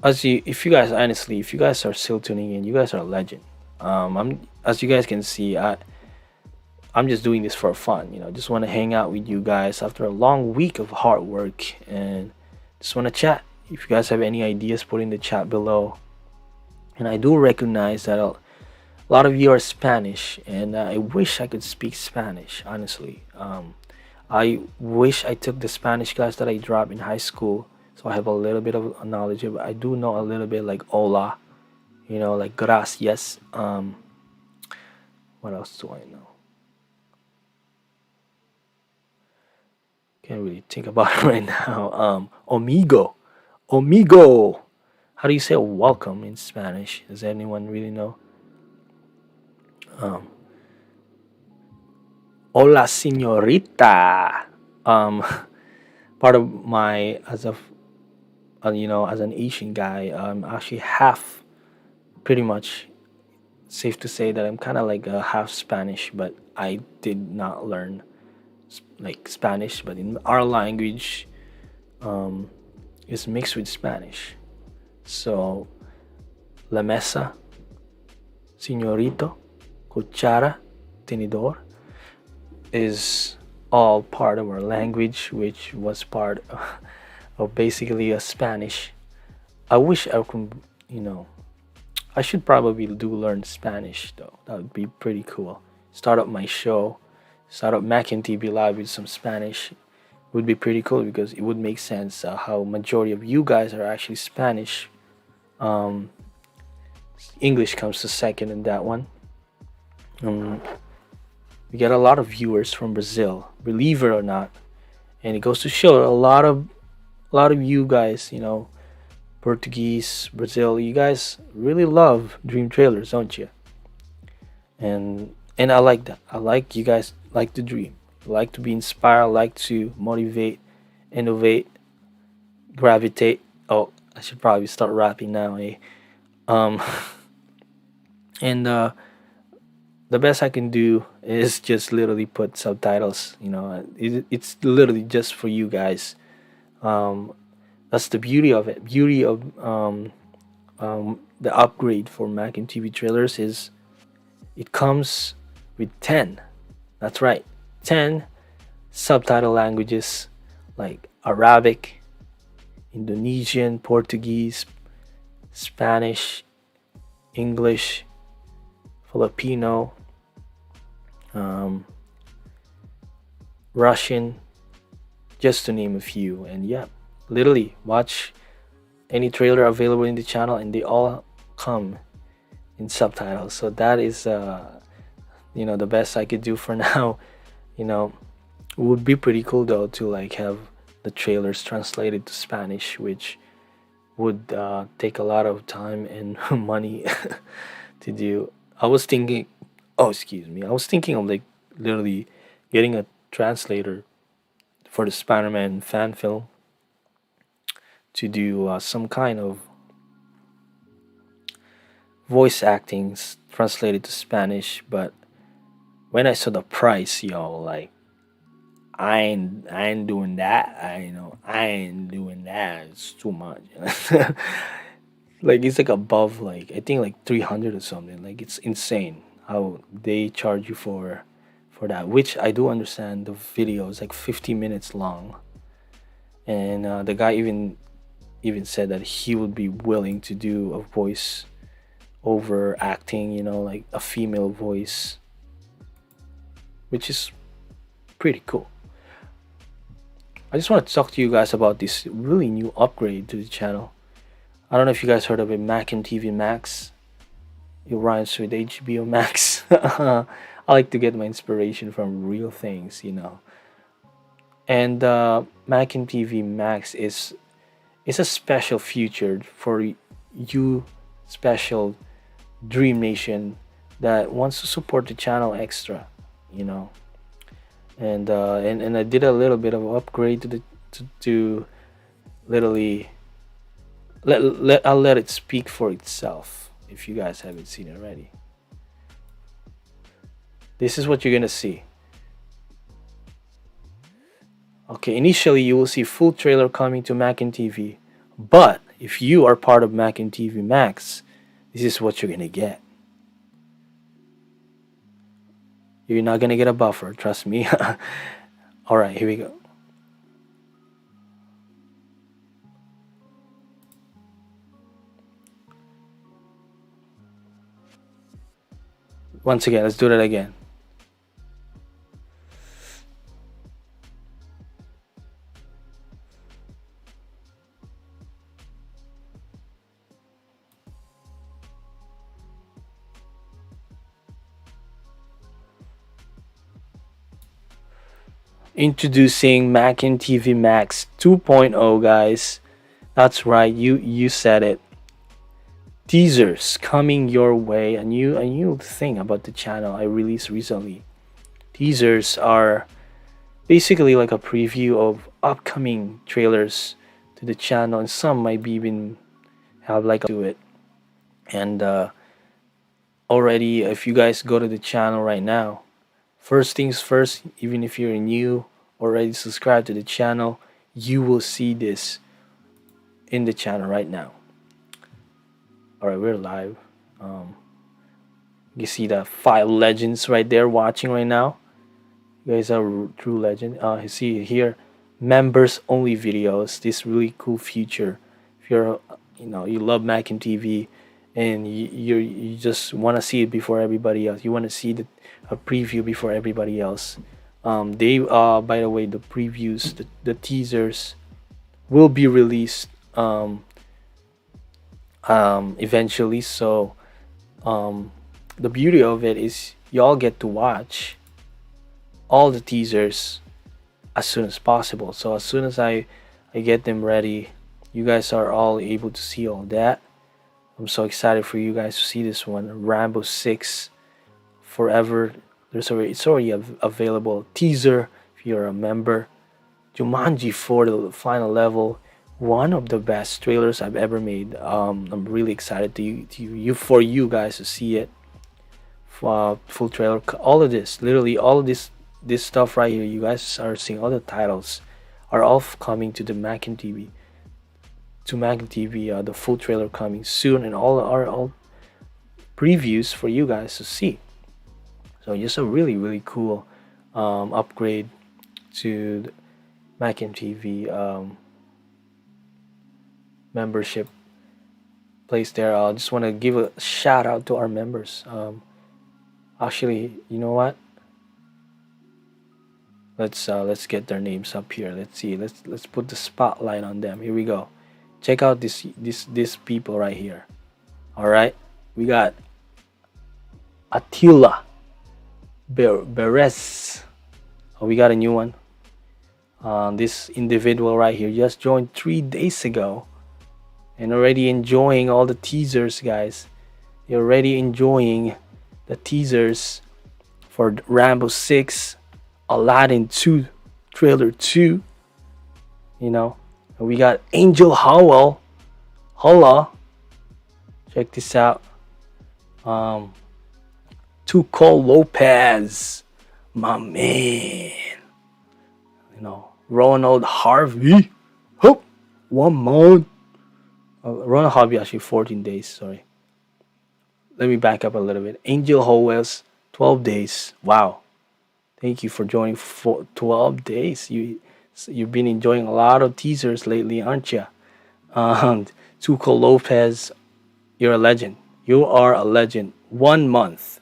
If you guys honestly, if you guys are still tuning in, you guys are a legend. As you guys can see, I'm just doing this for fun. Just want to hang out with you guys after a long week of hard work, and just want to chat. If you guys have any ideas, put in the chat below. And I do recognize that a lot of you are Spanish, and I wish I could speak Spanish. Honestly, I wish I took the Spanish class that I dropped in high school, so I have a little bit of knowledge. I do know a little bit like hola, like gracias. What else do I know? Can't really think about it right now. Amigo, amigo. How do you say welcome in Spanish? Does anyone really know? Um, Hola, señorita. Um, part of my as an Asian guy, I'm actually half, pretty much safe to say that I'm kind of like a half Spanish, but I did not learn like Spanish, but in our language, um, is mixed with Spanish. So, la mesa, señorito, cuchara, tenedor is all part of our language, which was part of basically a Spanish. I wish I could, you know, I should probably do learn Spanish though. That would be pretty cool. Start up my show, start up MacamTV Live with some Spanish. Would be pretty cool because it would make sense how majority of you guys are actually Spanish. Um, English comes to second in that one. Um, we get a lot of viewers from Brazil, believe it or not, and it goes to show a lot of you guys, Portuguese, Brazil, you guys really love dream trailers, don't you? And I like that. I like you guys like to dream, like to be inspired, like to motivate, innovate, gravitate. Oh, I should probably start rapping now, eh? Um, and the best I can do is just literally put subtitles. It's literally just for you guys. Um, that's the beauty of it. Beauty of the upgrade for Mac and TV trailers is it comes with 10. That's right, 10 subtitle languages like Arabic, Indonesian, Portuguese, Spanish, English, Filipino, um, Russian, just to name a few. And yeah, literally watch any trailer available in the channel, and they all come in subtitles. So that is, the best I could do for now. You know, it would be pretty cool though to like have the trailers translated to Spanish, which would take a lot of time and money to do. I was thinking Oh, excuse me. I was thinking of like literally getting a translator for the Spider-Man fan film to do some kind of voice acting translated to Spanish. But when I saw the price, yo, like I ain't doing that. I ain't doing that. It's too much. Like it's like above like I think like 300 or something. Like it's insane how they charge you for that. Which I do understand. The video is like 50 minutes long, and the guy even said that he would be willing to do a voice over acting. Like a female voice, which is pretty cool. I just want to talk to you guys about this really new upgrade to the channel. I don't know if you guys heard of it, MacamTV Max. It rhymes with HBO Max. I like to get my inspiration from real things. And MacamTV Max is a special feature for you, special Dream Nation that wants to support the channel extra. You know, and I did a little bit of upgrade to literally I'll let it speak for itself if you guys haven't seen it already. This is what you're gonna see. Okay, initially you will see full trailer coming to MacamTV, but if you are part of MacamTV Max, this is what you're gonna get. You're not gonna get a buffer, trust me. All right, here we go. Once again, let's do that again. Introducing MacamTV Max 2.0, guys. That's right, you said it. Teasers coming your way. A new thing about the channel I released recently. Teasers are basically like a preview of upcoming trailers to the channel, and some might be even have like to it. And already, if you guys go to the channel right now, first things first, even if you're new, already subscribed to the channel, you will see this in the channel right now. All right, we're live. You see the 5 legends right there watching right now. You guys are true legend. You see here, members only videos. This really cool feature. If you're, you love MacamTV, and you just want to see it before everybody else. You want to see a preview before everybody else. They by the way, the previews, the teasers will be released eventually. So the beauty of it is y'all get to watch all the teasers as soon as possible. So as soon as I get them ready, you guys are all able to see all that. I'm so excited for you guys to see this one. Rambo 6 Forever. It's already available. Teaser if you're a member. Jumanji 4, the final level. One of the best trailers I've ever made. I'm really excited for you guys to see it. Full trailer, all of this, literally all of this stuff right here. You guys are seeing all the titles are all coming to the MacamTV. The full trailer coming soon, and all previews for you guys to see. So just a really cool upgrade to the MacamTV membership place there. I just want to give a shout out to our members. Actually, you know what? Let's get their names up here. Let's see. Let's put the spotlight on them. Here we go. Check out these people right here. All right, we got Attila Beres. Oh, we got a new one. This individual right here just joined 3 days ago, and already enjoying all the teasers, guys. You're already enjoying the teasers for Rambo 6, Aladdin 2, trailer 2, you know. And we got Angel Howell, Holla. Check this out. Tuco Lopez, my man. Ronald Harvey. Hope 1 month. Ronald Harvey actually 14 days. Sorry. Let me back up a little bit. Angel Howells 12 days. Wow. Thank you for joining for 12 days. You've been enjoying a lot of teasers lately, aren't you? Tuco Lopez, you're a legend. You are a legend. 1 month.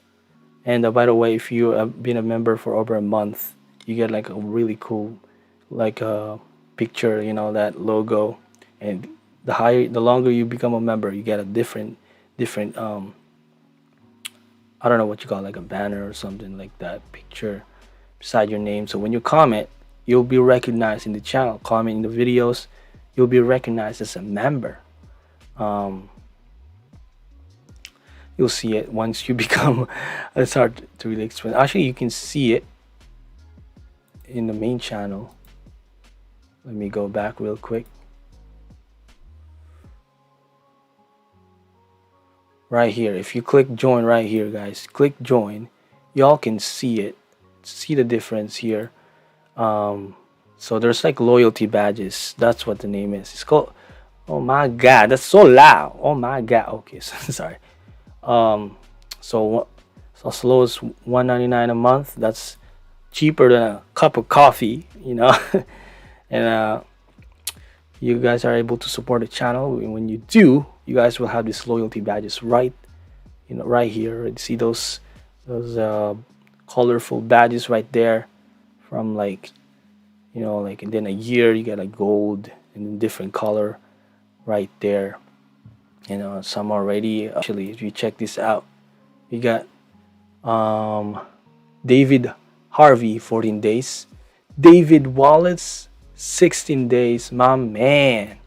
And by the way, if you have been a member for over a month, you get like a really cool, like a picture, that logo. And the longer you become a member, you get a different, I don't know what you call it, like a banner or something like that, picture beside your name. So when you comment, you'll be recognized in the channel. Comment in the videos, you'll be recognized as a member. You'll see it once you become. It's hard to really explain. Actually, you can see it in the main channel. Let me go back real quick. Right here, if you click join right here, guys, click join, y'all can see it, see the difference here. So there's like loyalty badges. That's what the name is. It's called, oh my god, that's so loud. Oh my god. Okay, so, sorry. So as low as $1.99 a month. That's cheaper than a cup of coffee, and you guys are able to support the channel. When you do, you guys will have these loyalty badges right here. See those colorful badges right there, from like and then a year you get a gold and then different color right there. Some already, actually, if you check this out, we got David Harvey 14 days, David Wallace 16 days, my man.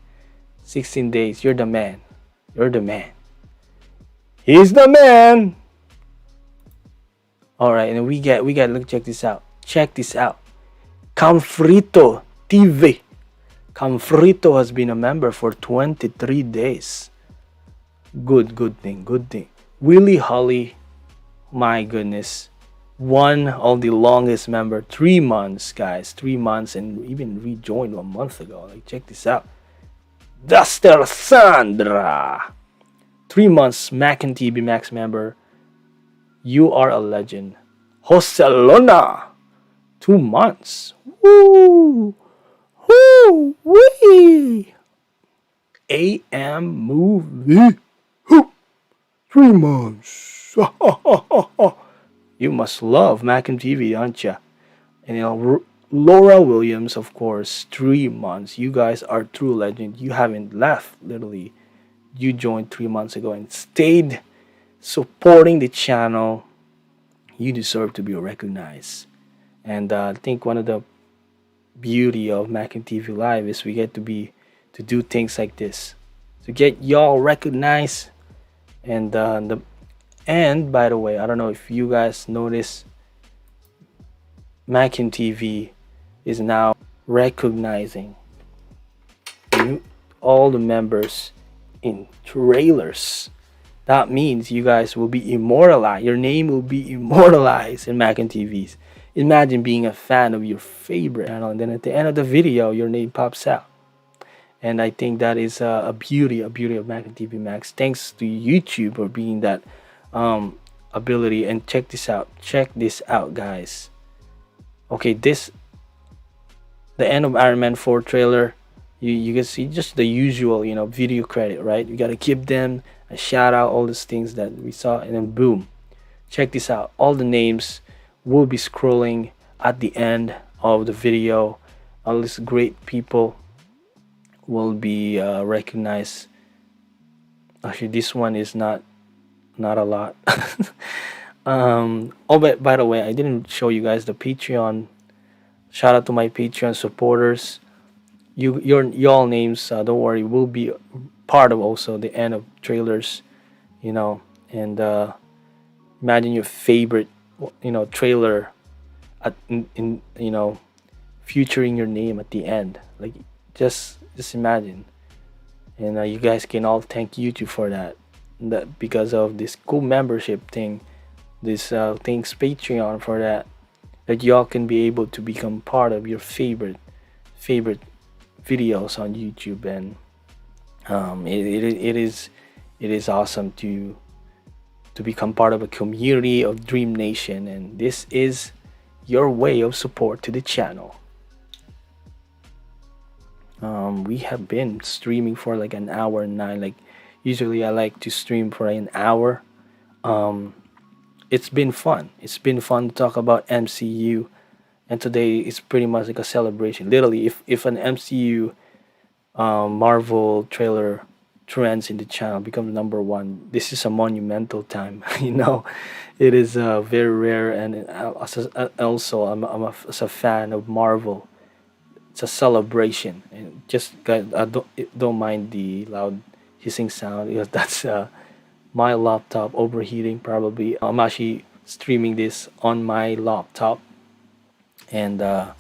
16 days. You're the man. You're the man. He's the man. All right, and we got. Look, check this out. Check this out. Camfrito TV. Camfrito has been a member for 23 days. Good thing. Willie Holly, my goodness, one of the longest member, 3 months, guys, 3 months, and even rejoined 1 month ago. Like, check this out. Duster Sandra, 3 months, MacamTV Max member. You are a legend. Joselona, 2 months. Woo! Woo! Wee! AM movie. 3 months. You must love MacamTV, aren't ya? And Laura Williams, of course, 3 months. You guys are true legend. You haven't left, literally. You joined 3 months ago and stayed supporting the channel. You deserve to be recognized. And I think one of the beauty of MacamTV Live is we get to do things like this, to get y'all recognized. And by the way, I don't know if you guys notice, MacamTV is now recognizing all the members in trailers. That means you guys will be immortalized. Your name will be immortalized in MacamTV's. Imagine being a fan of your favorite channel, and then at the end of the video, your name pops out. And I think that is a beauty of MacamTV Max. Thanks to YouTube for being that ability. And check this out, guys. Okay, the end of Iron Man 4 trailer, you can see just the usual, video credit, right? You gotta give them a shout out, all these things that we saw, and then boom. Check this out. All the names will be scrolling at the end of the video. All these great people will be recognized. Actually, this one is not a lot. But by the way, I didn't show you guys the Patreon. Shout out to my Patreon supporters. Y'all names, don't worry, will be part of also the end of trailers, and imagine your favorite, trailer in featuring your name at the end. Like, just imagine, and you guys can all thank YouTube for that. That because of this cool membership thing, this things Patreon for that. That y'all can be able to become part of your favorite videos on YouTube, and it is awesome to become part of a community of Dream Nation, and this is your way of support to the channel. We have been streaming for like an hour and nine. Like usually I like to stream for an hour. Um, it's been fun. It's been fun to talk about MCU, and today is pretty much like a celebration. Literally, if an MCU Marvel trailer trends in the channel becomes number one, this is a monumental time. It is very rare, and also as a fan of Marvel, it's a celebration. And just guys, I don't mind the loud hissing sound because that's my laptop overheating. Probably I'm actually streaming this on my laptop, and I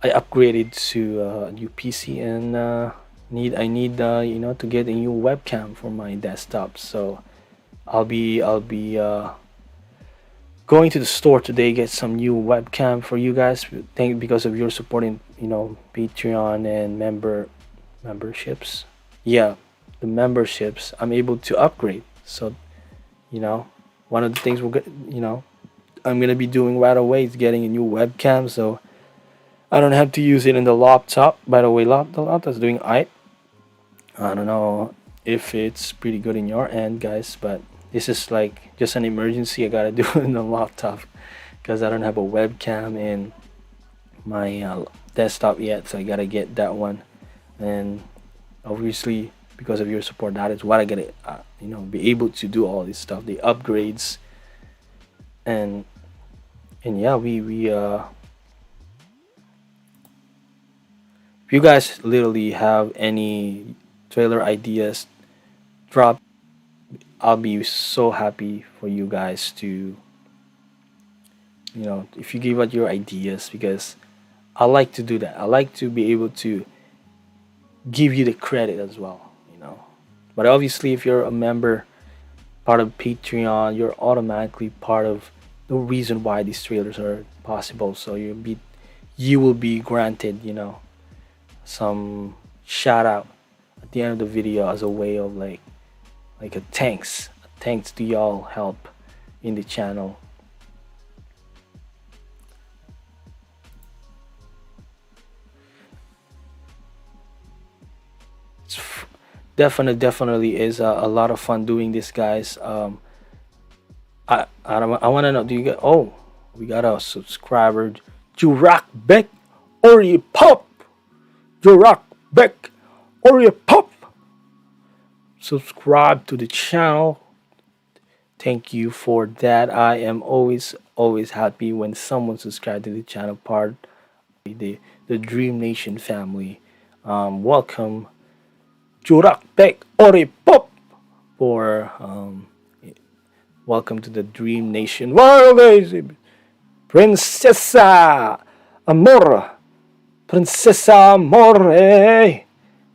upgraded to a new PC, and I need to get a new webcam for my desktop. So I'll be going to the store today, get some new webcam for you guys. Thank because of your supporting Patreon and memberships. Yeah, the memberships I'm able to upgrade. So you know one of the things I'm gonna be doing right away is getting a new webcam, so I don't have to use it in the laptop. By the way, the laptop's doing I don't know if it's pretty good in your end, guys, but this is like just an emergency. I gotta do it in the laptop because I don't have a webcam in my desktop yet, so I gotta get that one. And obviously, because of your support, that is what I gotta be able to do all this stuff, the upgrades, and yeah, we if you guys literally have any trailer ideas, drop. I'll be so happy for you guys to, if you give out your ideas, because I like to do that. I like to be able to give you the credit as well. But obviously, if you're a member, part of Patreon, you're automatically part of the reason why these trailers are possible. So you will be granted, some shout out at the end of the video as a way of like a thanks to y'all help in the channel. It's definitely is a lot of fun doing this, guys. I want to know, do you get, oh, we got a subscriber, Jurak Beck Ori Pop. Jurak Beck Ori Pop, subscribe to the channel. Thank you for that. I am always happy when someone subscribes to the channel, part of the Dream Nation family. Welcome Jurak Beck Ori Pop for welcome to the Dream Nation. Princesa Amor, Princesa Amore,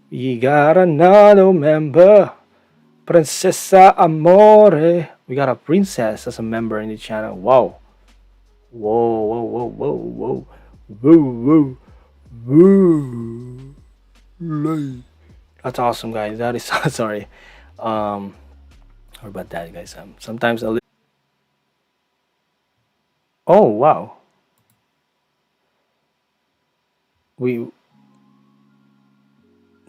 we got another member. Princesa Amore, we got a princess as a member in the channel. Wow. Whoa. That's awesome, guys. That is sorry. How about that, guys? Sometimes a little. Oh wow. The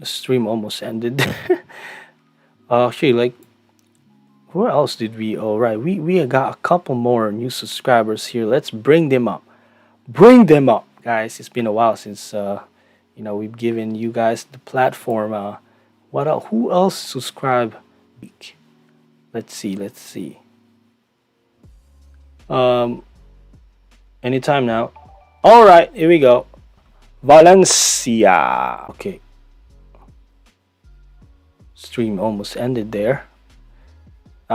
stream almost ended. Actually, like, where else did we? All right, we got a couple more new subscribers here. Let's bring them up. Bring them up, guys. It's been a while since we've given you guys the platform. What else? Who else subscribe? Let's see. Anytime now. All right, here we go. Valencia. Okay. Stream almost ended there.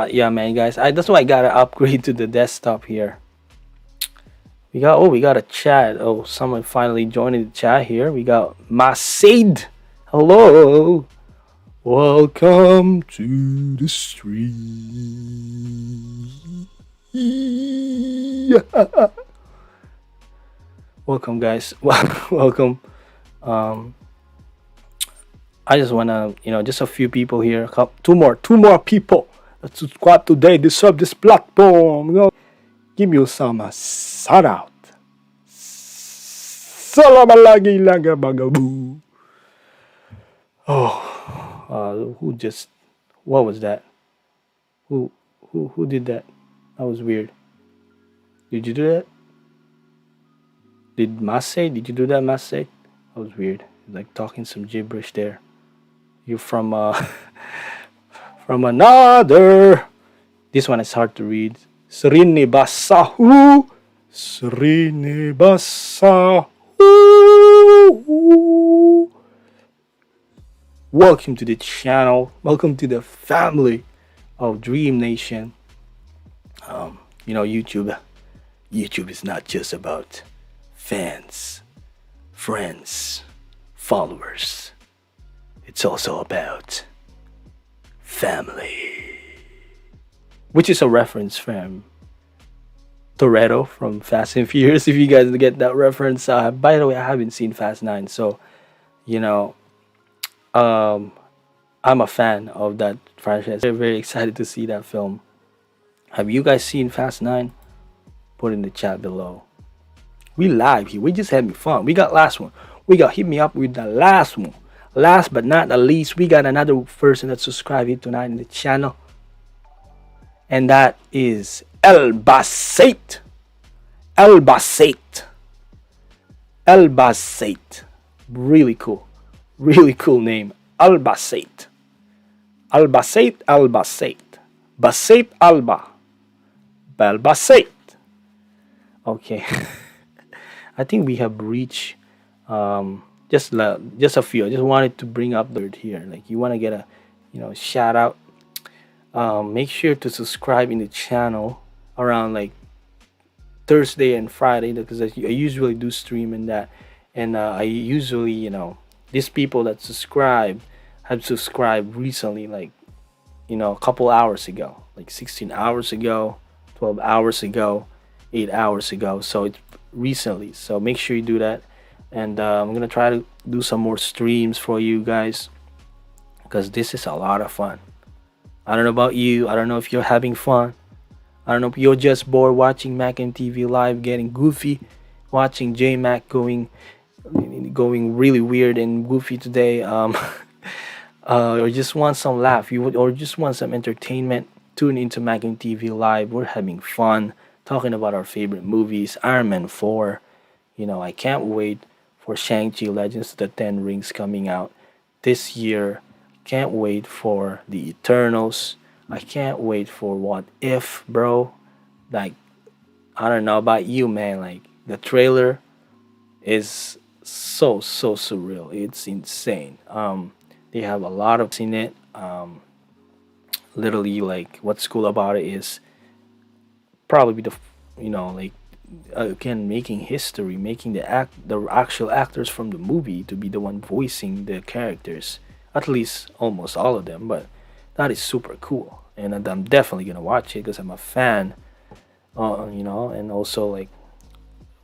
Yeah, man, guys. That's why I gotta upgrade to the desktop here. We got a chat. Oh, someone finally joined the chat here. We got Masid. Hello. Welcome to the stream. Welcome, guys. Welcome. Um, I just wanna, just a few people here. Two more people that subscribe today. They serve this platform. Give you some shout out. Salamalagi laga bagaboo. Oh, who just? What was that? Who who did that? That was weird. Did you do that? Did Masse? Did you do that, Masse? That was weird. Like talking some gibberish there. You're from from another. This one is hard to read. Srinibasahu. Srinibasahu. Welcome to the channel. Welcome to the family of Dream Nation. YouTube. YouTube is not just about fans, friends, followers. It's also about family, which is a reference from Toretto from Fast and Furious. If you guys get that reference, by the way, I haven't seen Fast 9, so you know, um, I'm a fan of that franchise. Very, very excited to see that film. Have you guys seen Fast 9? Put in the chat below. We live here. We just having fun. We got last one. We got hit me up with the last one. Last but not the least, we got another person that subscribed here tonight in the channel. And that is Elbasate. Elbasate. Elbasate. Really cool. Really cool name. Albasate. Albasate. Albasate. Basate Alba. Balbasate. Okay. I think we have reached just a few. I just wanted to bring up the word here. Like you want to get a shout out. Make sure to subscribe in the channel around like Thursday and Friday because I usually do stream in that, and I usually these people that subscribe have subscribed recently, like a couple hours ago, like 16 hours ago, 12 hours ago, 8 hours ago. So it's recently. So make sure you do that, and I'm gonna try to do some more streams for you guys because this is a lot of fun. I don't know about you. I don't know if you're having fun. I don't know if you're just bored watching MacamTV live, getting goofy, watching J Mac going really weird and goofy today. Or just want some laugh. Or just want some entertainment. Tune into MacamTV live. We're having fun talking about our favorite movies. Iron Man 4. I can't wait for Shang-Chi Legends of the Ten Rings coming out this year. Can't wait for the Eternals. I can't wait for What If, bro. Like, I don't know about you, man. Like, the trailer is so surreal. It's insane. They have a lot of in it. Literally, like, what's cool about it is probably like again making history, making the actual actors from the movie to be the one voicing the characters. At least almost all of them, but that is super cool, and I'm definitely gonna watch it because I'm a fan. And also like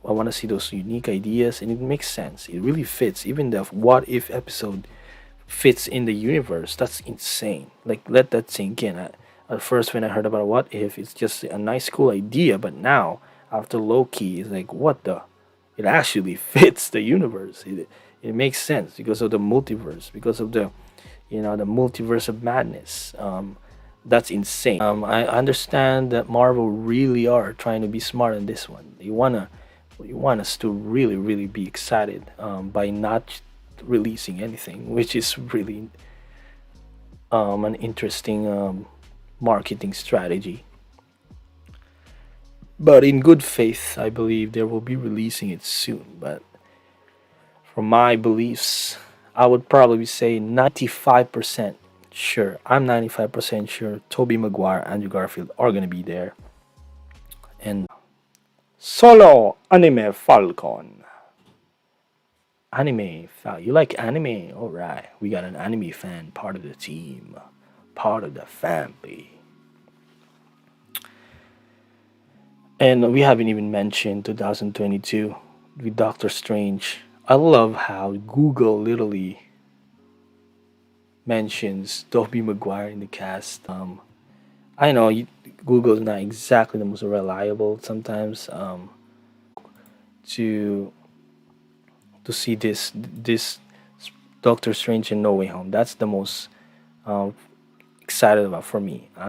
I want to see those unique ideas, and it makes sense. It really fits. Even the what if episode fits in the universe. That's insane. Like let that sink in. At first, when I heard about what if, it's just a nice, cool idea. But now, after Loki, it's like what the? It actually fits the universe. It makes sense because of the multiverse, because of the the multiverse of madness. That's insane. I understand that Marvel really are trying to be smart in this one. You want us to really be excited by not releasing anything, which is really an interesting marketing strategy. But in good faith, I believe they will be releasing it soon. But from my beliefs, I would probably say 95% sure. I'm 95% sure Tobey Maguire, Andrew Garfield are gonna be there. And Solo Anime Falcon. You like anime? All right, we got an anime fan, part of the team, part of the family. And we haven't even mentioned 2022 with Doctor Strange. I love how Google literally mentions Tobey Maguire in the cast. I know Google is not exactly the most reliable sometimes. To see this Doctor Strange in No Way Home. That's the most um, excited about for me.